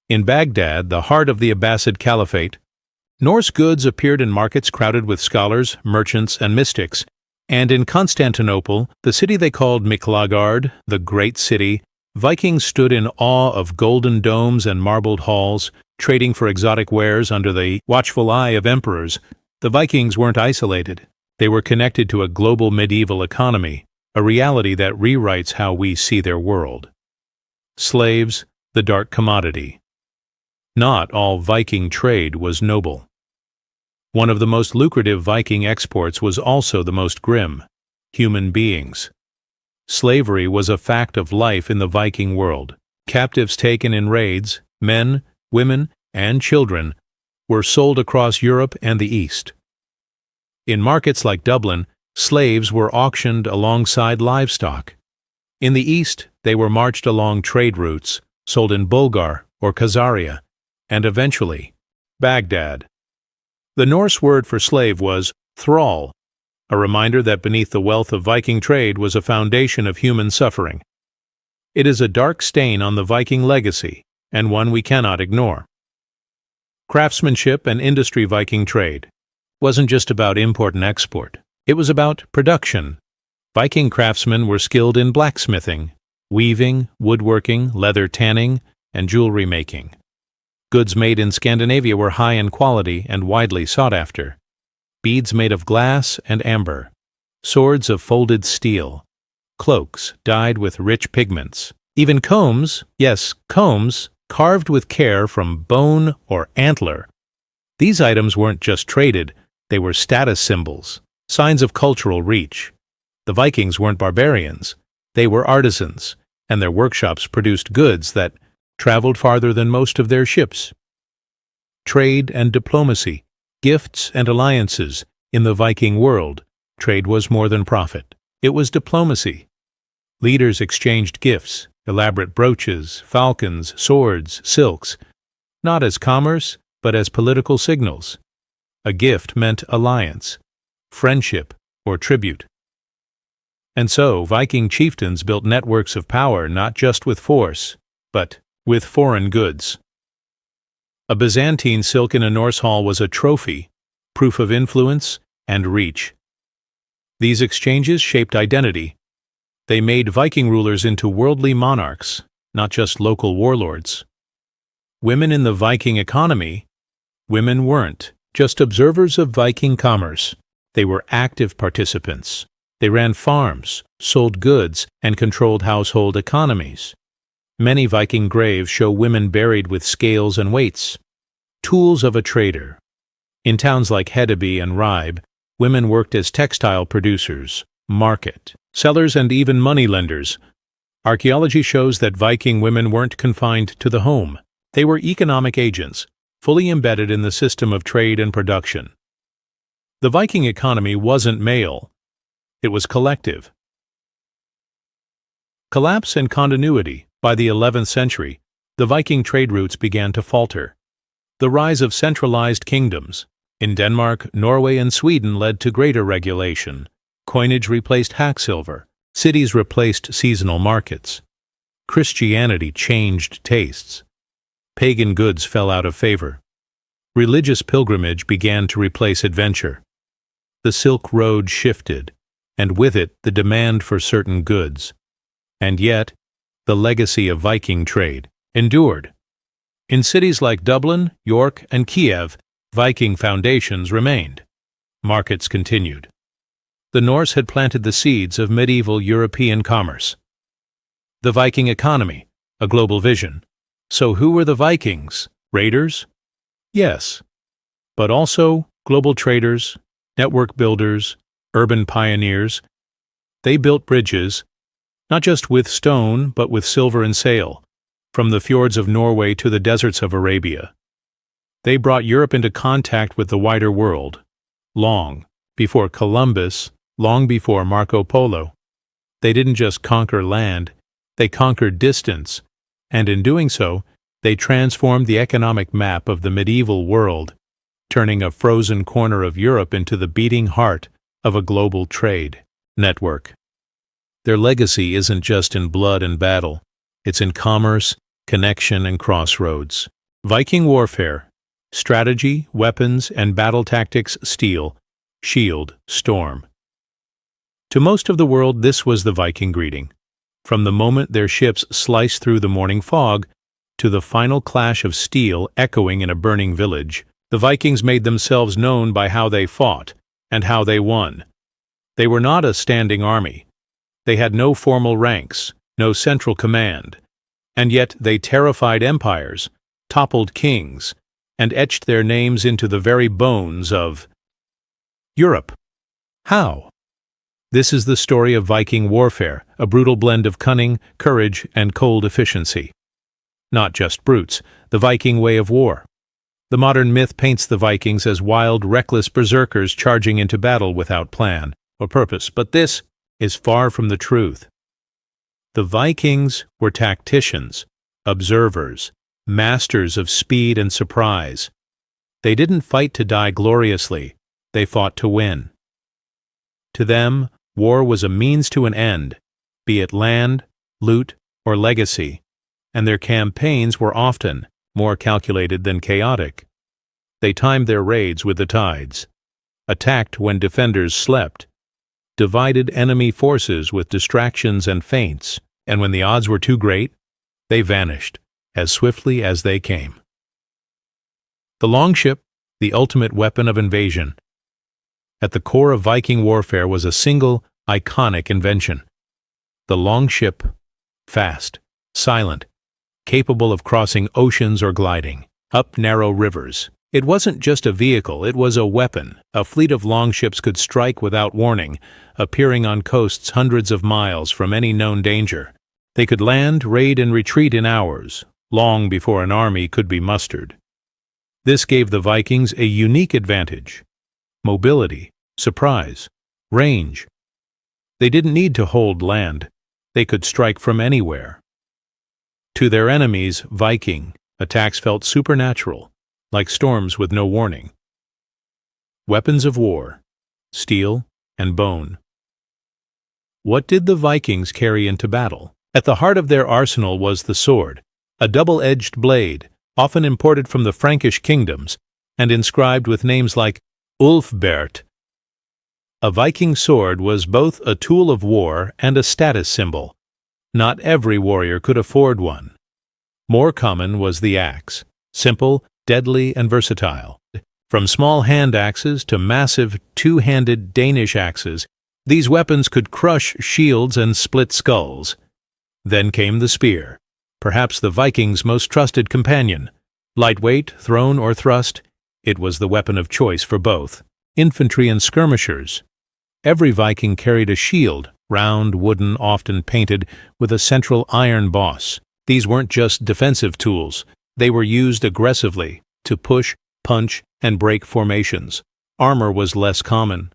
In Baghdad, the heart of the Abbasid Caliphate, Norse goods appeared in markets crowded with scholars, merchants, and mystics, and in Constantinople, the city they called Miklagard, the Great City, Vikings stood in awe of golden domes and marbled halls, trading for exotic wares under the watchful eye of emperors. The Vikings weren't isolated. They were connected to a global medieval economy, a reality that rewrites how we see their world. Slaves, the dark commodity. Not all Viking trade was noble. One of the most lucrative Viking exports was also the most grim: human beings. Slavery was a fact of life in the Viking world. Captives taken in raids, men, women, and children, were sold across Europe and the East. In markets like Dublin, slaves were auctioned alongside livestock. In the East, they were marched along trade routes, sold in Bulgar or Khazaria, and eventually, Baghdad. The Norse word for slave was thrall, a reminder that beneath the wealth of Viking trade was a foundation of human suffering. It is a dark stain on the Viking legacy, and one we cannot ignore. Craftsmanship and industry. Viking trade wasn't just about import and export. It was about production. Viking craftsmen were skilled in blacksmithing, weaving, woodworking, leather tanning, and jewelry making. Goods made in Scandinavia were high in quality and widely sought after. Beads made of glass and amber, swords of folded steel, cloaks dyed with rich pigments, even combs, yes, combs, carved with care from bone or antler. These items weren't just traded, they were status symbols, signs of cultural reach. The Vikings weren't barbarians. They were artisans, and their workshops produced goods that traveled farther than most of their ships. Trade and diplomacy, gifts and alliances. In the Viking world, trade was more than profit. It was diplomacy. Leaders exchanged gifts, elaborate brooches, falcons, swords, silks, not as commerce, but as political signals. A gift meant alliance, friendship, or tribute. And so, Viking chieftains built networks of power not just with force, but with foreign goods. A Byzantine silk in a Norse hall was a trophy, proof of influence and reach. These exchanges shaped identity. They made Viking rulers into worldly monarchs, not just local warlords. Women in the Viking economy? Women weren't just observers of Viking commerce. They were active participants. They ran farms, sold goods, and controlled household economies. Many Viking graves show women buried with scales and weights, tools of a trader. In towns like Hedeby and Ribe, women worked as textile producers, market sellers, and even moneylenders. Archaeology shows that Viking women weren't confined to the home. They were economic agents, fully embedded in the system of trade and production. The Viking economy wasn't male. It was collective. Collapse and continuity. By the 11th century, the Viking trade routes began to falter. The rise of centralized kingdoms in Denmark, Norway, and Sweden led to greater regulation. Coinage replaced hacksilver. Cities replaced seasonal markets. Christianity changed tastes. Pagan goods fell out of favor. Religious pilgrimage began to replace adventure. The Silk Road shifted, and with it the demand for certain goods. And yet, the legacy of Viking trade endured. In cities like Dublin, York, and Kiev, Viking foundations remained. Markets continued. The Norse had planted the seeds of medieval European commerce. The Viking economy, a global vision. So who were the Vikings? Raiders? Yes. But also global traders, network builders, urban pioneers. They built bridges, not just with stone, but with silver and sail, from the fjords of Norway to the deserts of Arabia. They brought Europe into contact with the wider world, long before Columbus, long before Marco Polo. They didn't just conquer land, they conquered distance, and in doing so, they transformed the economic map of the medieval world, turning a frozen corner of Europe into the beating heart of a global trade network. Their legacy isn't just in blood and battle, it's in commerce, connection, and crossroads. Viking warfare, strategy, weapons, and battle tactics: steel, shield, storm. To most of the world, this was the Viking greeting. From the moment their ships sliced through the morning fog to the final clash of steel echoing in a burning village, the Vikings made themselves known by how they fought and how they won. They were not a standing army. They had no formal ranks, no central command, and yet they terrified empires, toppled kings, and etched their names into the very bones of Europe. How? This is the story of Viking warfare, a brutal blend of cunning, courage, and cold efficiency. Not just brutes, the Viking way of war. The modern myth paints the Vikings as wild, reckless berserkers charging into battle without plan or purpose, but this is far from the truth. The Vikings were tacticians, observers, masters of speed and surprise. They didn't fight to die gloriously, they fought to win. To them, war was a means to an end, be it land, loot, or legacy, and their campaigns were often more calculated than chaotic. They timed their raids with the tides, attacked when defenders slept, divided enemy forces with distractions and feints, and when the odds were too great, they vanished as swiftly as they came. The longship, the ultimate weapon of invasion. At the core of Viking warfare was a single, iconic invention. The longship, fast, silent, capable of crossing oceans or gliding up narrow rivers, It wasn't just a vehicle, it was a weapon. A fleet of longships could strike without warning, appearing on coasts hundreds of miles from any known danger. They could land, raid, and retreat in hours, long before an army could be mustered. This gave the Vikings a unique advantage: mobility, surprise, range. They didn't need to hold land. They could strike from anywhere. To their enemies, Viking, attacks felt supernatural, like storms with no warning. Weapons of war: steel and bone. What did the Vikings carry into battle? At the heart of their arsenal was the sword, a double-edged blade, often imported from the Frankish kingdoms, and inscribed with names like Ulfbert. A Viking sword was both a tool of war and a status symbol. Not every warrior could afford one. More common was the axe, simple, deadly, and versatile. From small hand axes to massive two-handed Danish axes, these weapons could crush shields and split skulls. Then came the spear, perhaps the Vikings' most trusted companion. Lightweight, thrown or thrust, it was the weapon of choice for both infantry and skirmishers. Every Viking carried a shield, round, wooden, often painted, with a central iron boss. These weren't just defensive tools. They were used aggressively to push, punch, and break formations. Armor was less common.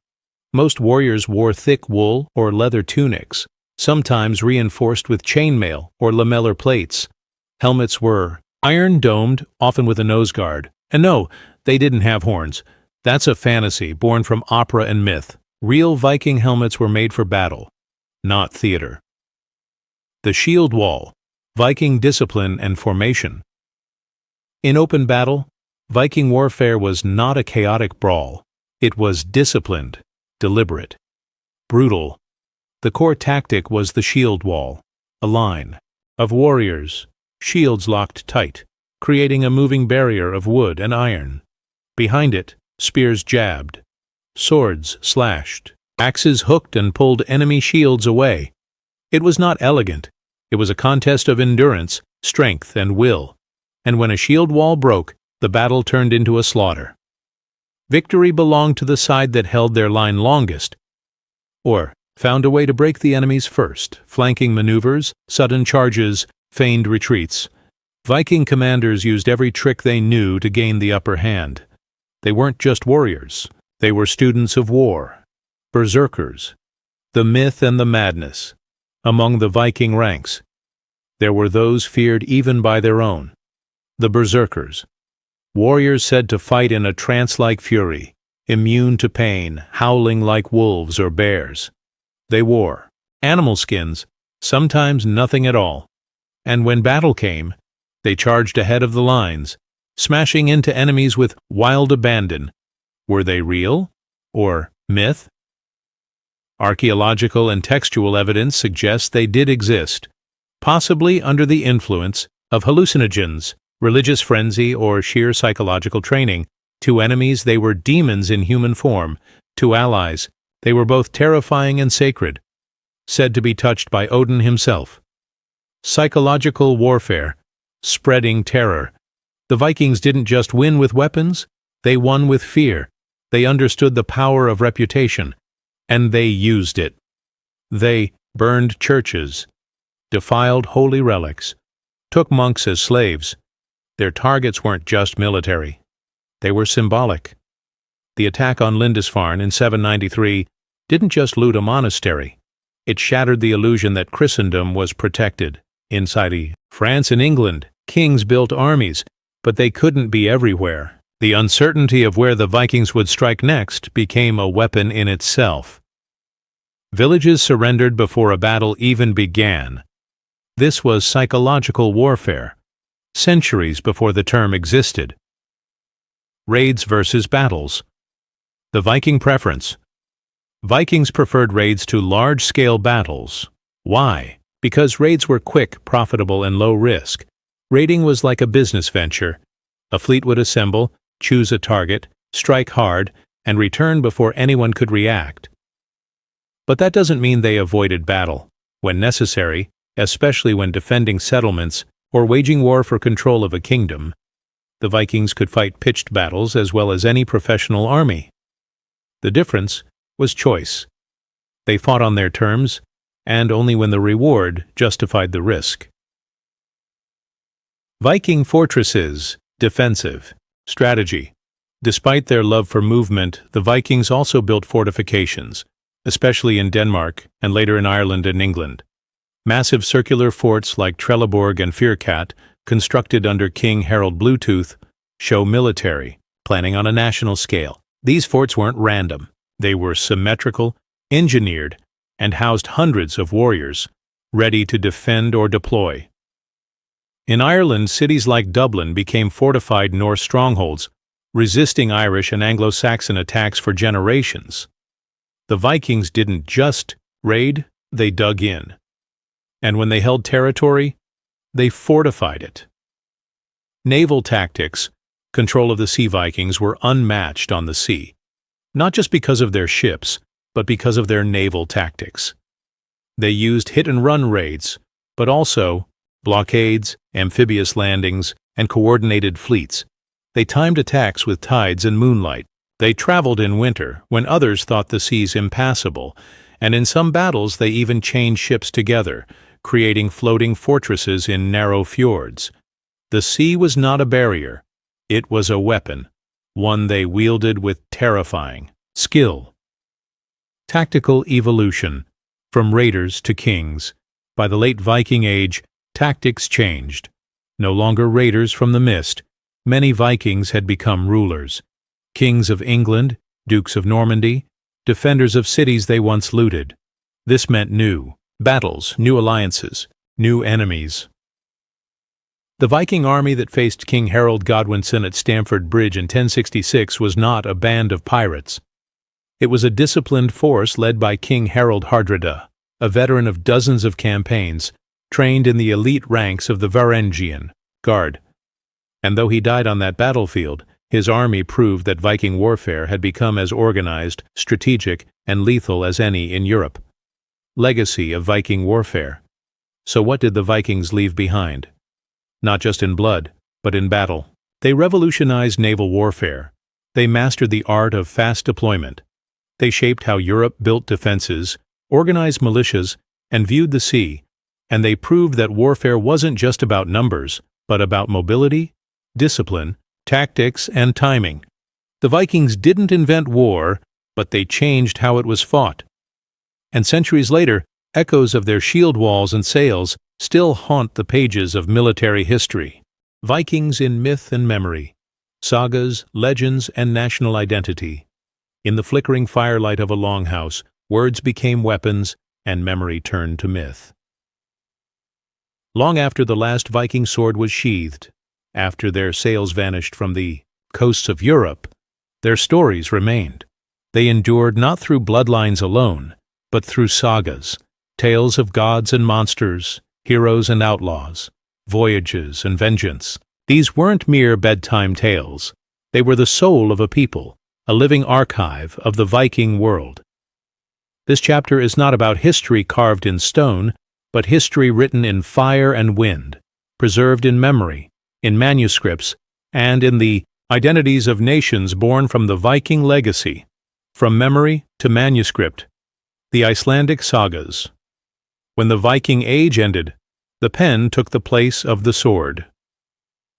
Most warriors wore thick wool or leather tunics, sometimes reinforced with chainmail or lamellar plates. Helmets were iron-domed, often with a nose guard. And no, they didn't have horns. That's a fantasy born from opera and myth. Real Viking helmets were made for battle, not theater. The shield wall: Viking discipline and formation. In open battle, Viking warfare was not a chaotic brawl. It was disciplined, deliberate, brutal. The core tactic was the shield wall, a line of warriors, shields locked tight, creating a moving barrier of wood and iron. Behind it, spears jabbed, swords slashed, axes hooked and pulled enemy shields away. It was not elegant. It was a contest of endurance, strength, and will. And when a shield wall broke, the battle turned into a slaughter. Victory belonged to the side that held their line longest, or found a way to break the enemies first. Flanking maneuvers, sudden charges, feigned retreats. Viking commanders used every trick they knew to gain the upper hand. They weren't just warriors. They were students of war, berserkers, the myth and the madness. Among the Viking ranks, there were those feared even by their own: the berserkers, warriors said to fight in a trance-like fury, immune to pain, howling like wolves or bears. They wore animal skins, sometimes nothing at all, and when battle came, they charged ahead of the lines, smashing into enemies with wild abandon. Were they real or myth? Archaeological and textual evidence suggests they did exist, possibly under the influence of hallucinogens, religious frenzy, or sheer psychological training. To enemies, they were demons in human form. To allies, they were both terrifying and sacred, said to be touched by Odin himself. Psychological warfare, spreading terror. The Vikings didn't just win with weapons, they won with fear. They understood the power of reputation, and they used it. They burned churches, defiled holy relics, took monks as slaves. Their targets weren't just military. They were symbolic. The attack on Lindisfarne in 793 didn't just loot a monastery. It shattered the illusion that Christendom was protected. Inside France and England, kings built armies, but they couldn't be everywhere. The uncertainty of where the Vikings would strike next became a weapon in itself. Villages surrendered before a battle even began. This was psychological warfare, centuries before the term existed. Raids versus battles. The Viking preference. Vikings preferred raids to large-scale battles. Why? Because raids were quick, profitable, and low risk. Raiding was like a business venture. A fleet would assemble, choose a target, strike hard, and return before anyone could react. But that doesn't mean they avoided battle. When necessary, especially when defending settlements or waging war for control of a kingdom, The Vikings could fight pitched battles as well as any professional army. The difference was choice. They fought on their terms, and only when the reward justified the risk. Viking fortresses, defensive, strategy. Despite their love for movement, the Vikings also built fortifications, especially in Denmark and later in Ireland and England. Massive circular forts like Trelleborg and Firkat, constructed under King Harold Bluetooth, show military planning on a national scale. These forts weren't random. They were symmetrical, engineered, and housed hundreds of warriors, ready to defend or deploy. In Ireland, cities like Dublin became fortified Norse strongholds, resisting Irish and Anglo-Saxon attacks for generations. The Vikings didn't just raid, they dug in. And when they held territory, they fortified it. Naval tactics, control of the Sea Vikings, were unmatched on the sea, not just because of their ships, but because of their naval tactics. They used hit-and-run raids, but also blockades, amphibious landings, and coordinated fleets. They timed attacks with tides and moonlight. They traveled in winter, when others thought the seas impassable, and in some battles they even chained ships together, creating floating fortresses in narrow fjords. The sea was not a barrier. It was a weapon, one they wielded with terrifying skill. Tactical evolution. From raiders to kings. By the late Viking Age, tactics changed. No longer raiders from the mist, many Vikings had become rulers. Kings of England, dukes of Normandy, defenders of cities they once looted. This meant new battles, new alliances, new enemies. The Viking army that faced King Harold Godwinson at Stamford Bridge in 1066 was not a band of pirates. It was a disciplined force led by King Harold Hardrada, a veteran of dozens of campaigns, trained in the elite ranks of the Varangian Guard. And though he died on that battlefield, his army proved that Viking warfare had become as organized, strategic, and lethal as any in Europe. Legacy of Viking warfare. So what did the Vikings leave behind? Not just in blood, but in battle. They revolutionized naval warfare. They mastered the art of fast deployment. They shaped how Europe built defenses, organized militias, and viewed the sea, and they proved that warfare wasn't just about numbers, but about mobility, discipline, tactics, and timing. The Vikings didn't invent war, but they changed how it was fought. And centuries later, echoes of their shield walls and sails still haunt the pages of military history. Vikings in myth and memory, sagas, legends, and national identity. In the flickering firelight of a longhouse, words became weapons, and memory turned to myth. Long after the last Viking sword was sheathed, after their sails vanished from the coasts of Europe, their stories remained. They endured not through bloodlines alone, but through sagas, tales of gods and monsters, heroes and outlaws, voyages and vengeance. These weren't mere bedtime tales. They were the soul of a people, a living archive of the Viking world. This chapter is not about history carved in stone, but history written in fire and wind, preserved in memory, in manuscripts, and in the identities of nations born from the Viking legacy. From memory to manuscript, the Icelandic sagas. When the Viking Age ended, the pen took the place of the sword.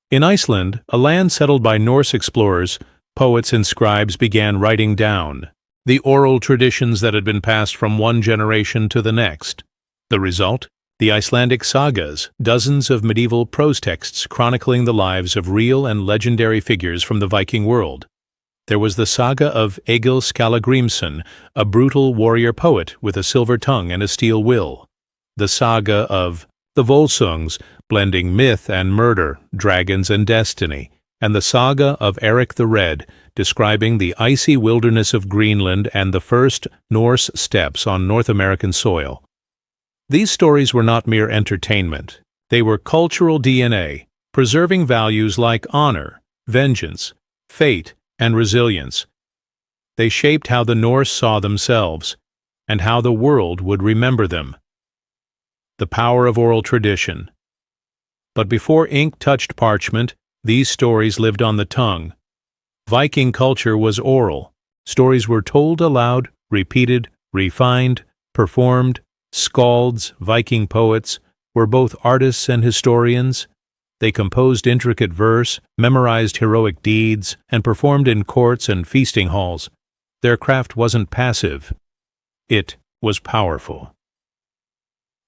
In Iceland, a land settled by Norse explorers, poets and scribes began writing down the oral traditions that had been passed from one generation to the next. The result? The Icelandic sagas, dozens of medieval prose texts chronicling the lives of real and legendary figures from the Viking world. There was the saga of Egil Skallagrimsson, a brutal warrior poet with a silver tongue and a steel will. The saga of the Volsungs, blending myth and murder, dragons and destiny. And the saga of Eric the Red, describing the icy wilderness of Greenland and the first Norse steppes on North American soil. These stories were not mere entertainment. They were cultural DNA, preserving values like honor, vengeance, fate, and resilience. They shaped how the Norse saw themselves, and how the world would remember them. The power of oral tradition. But before ink touched parchment, These stories lived on the tongue. Viking culture was oral. Stories were told aloud, repeated, refined, performed. Skalds, Viking poets, were both artists and historians. They composed intricate verse, memorized heroic deeds, and performed in courts and feasting halls. Their craft wasn't passive. It was powerful.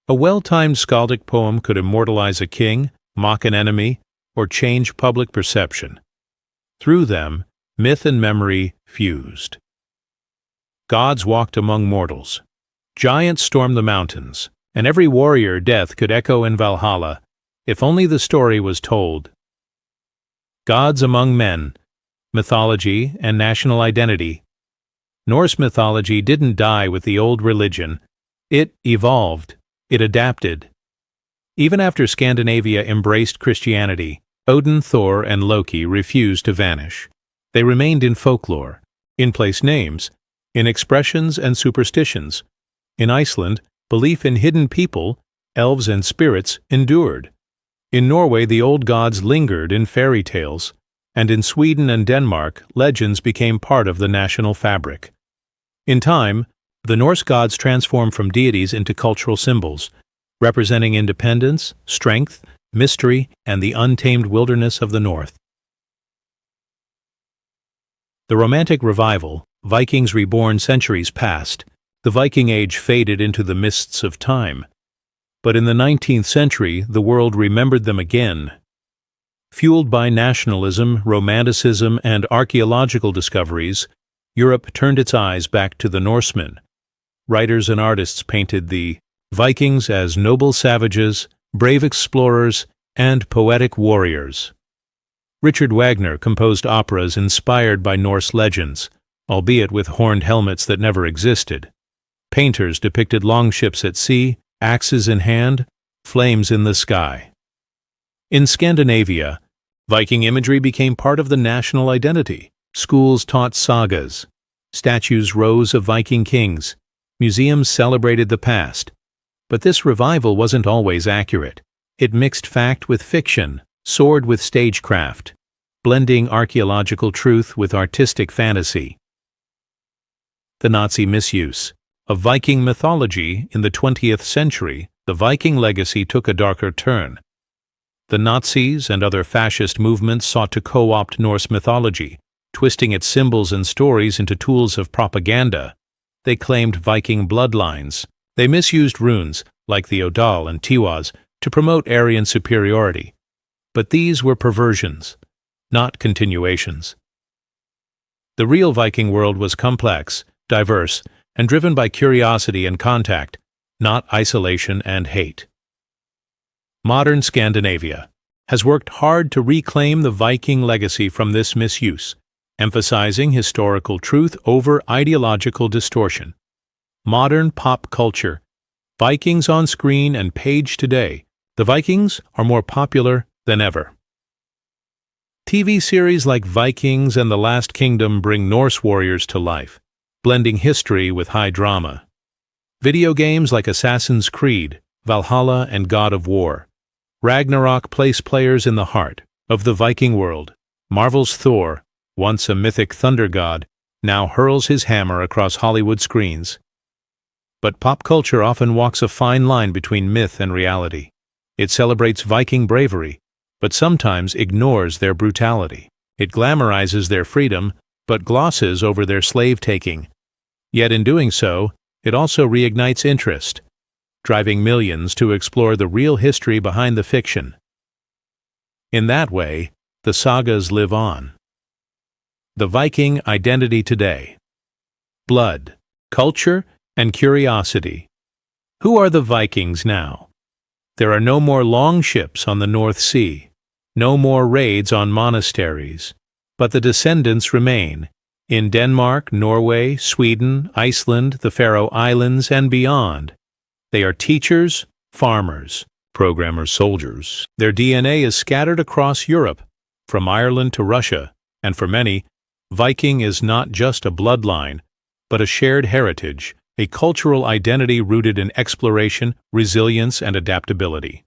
A well-timed skaldic poem could immortalize a king, mock an enemy, or change public perception. Through them, myth and memory fused. Gods walked among mortals. Giants stormed the mountains, and every warrior death could echo in Valhalla, if only the story was told. Gods among men, mythology and national identity. Norse mythology didn't die with the old religion. It evolved. It adapted. Even after Scandinavia embraced Christianity, Odin, Thor, and Loki refused to vanish. They remained in folklore, in place names, in expressions and superstitions. In Iceland, belief in hidden people, elves and spirits, endured. In Norway, the old gods lingered in fairy tales, and in Sweden and Denmark, legends became part of the national fabric. In time, the Norse gods transformed from deities into cultural symbols, representing independence, strength, mystery, and the untamed wilderness of the North. The Romantic Revival, Vikings reborn centuries past. The Viking Age faded into the mists of time. But in the 19th century, the world remembered them again. Fueled by nationalism, romanticism, and archaeological discoveries, Europe turned its eyes back to the Norsemen. Writers and artists painted the Vikings as noble savages, brave explorers, and poetic warriors. Richard Wagner composed operas inspired by Norse legends, albeit with horned helmets that never existed. Painters depicted longships at sea, axes in hand, flames in the sky. In Scandinavia, Viking imagery became part of the national identity. Schools taught sagas. Statues rose of Viking kings. Museums celebrated the past. But this revival wasn't always accurate. It mixed fact with fiction, soared with stagecraft, blending archaeological truth with artistic fantasy. The Nazi misuse of Viking mythology in the 20th century, the Viking Legacy took a darker turn. The Nazis and other fascist movements sought to co-opt Norse mythology, twisting its symbols and stories into tools of propaganda. They claimed Viking bloodlines. They misused runes, like the Odal and Tiwaz, to promote Aryan superiority. But these were perversions, not continuations. The real Viking world was complex, diverse, and driven by curiosity and contact, not isolation and hate. Modern Scandinavia has worked hard to reclaim the Viking legacy from this misuse, emphasizing historical truth over ideological distortion. Modern pop culture. Vikings on screen and page today. The Vikings are more popular than ever. TV series like Vikings and The Last Kingdom bring Norse warriors to life, blending history with high drama. Video games like Assassin's Creed, Valhalla, and God of War. Ragnarok place players in the heart of the Viking world. Marvel's Thor, once a mythic thunder god, now hurls his hammer across Hollywood screens. But pop culture often walks a fine line between myth and reality. It celebrates Viking bravery, but sometimes ignores their brutality. It glamorizes their freedom, but glosses over their slave-taking. Yet in doing so, it also reignites interest, driving millions to explore the real history behind the fiction. In that way, the sagas live on. The Viking identity today. Blood, culture, and curiosity. Who are the Vikings now? There are no more long ships on the North Sea, no more raids on monasteries, but the descendants remain in Denmark, Norway, Sweden, Iceland, the Faroe Islands, and beyond. They are teachers, farmers, programmers, soldiers. Their DNA is scattered across Europe, from Ireland to Russia, and for many, Viking is not just a bloodline, but a shared heritage, a cultural identity rooted in exploration, resilience, and adaptability.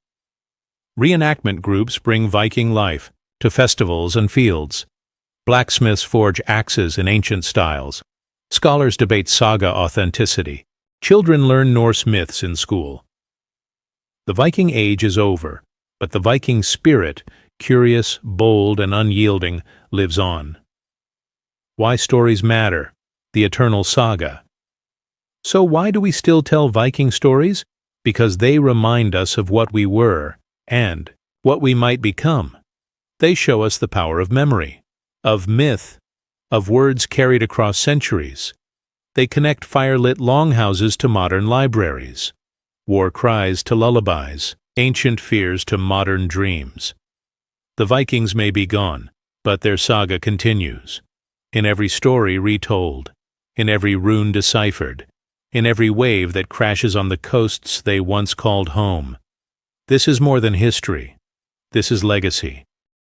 Reenactment groups bring Viking life to festivals and fields. Blacksmiths forge axes in ancient styles. Scholars debate saga authenticity. Children learn Norse myths in school. The Viking Age is over, but the Viking spirit, curious, bold, and unyielding, lives on. Why stories matter. The eternal saga. So why do we still tell Viking stories? Because they remind us of what we were and what we might become. They show us the power of memory, of myth, of words carried across centuries. They connect firelit longhouses to modern libraries, war cries to lullabies, ancient fears to modern dreams. The Vikings may be gone, but their saga continues. In every story retold, in every rune deciphered, in every wave that crashes on the coasts they once called home. This is more than history. This is legacy.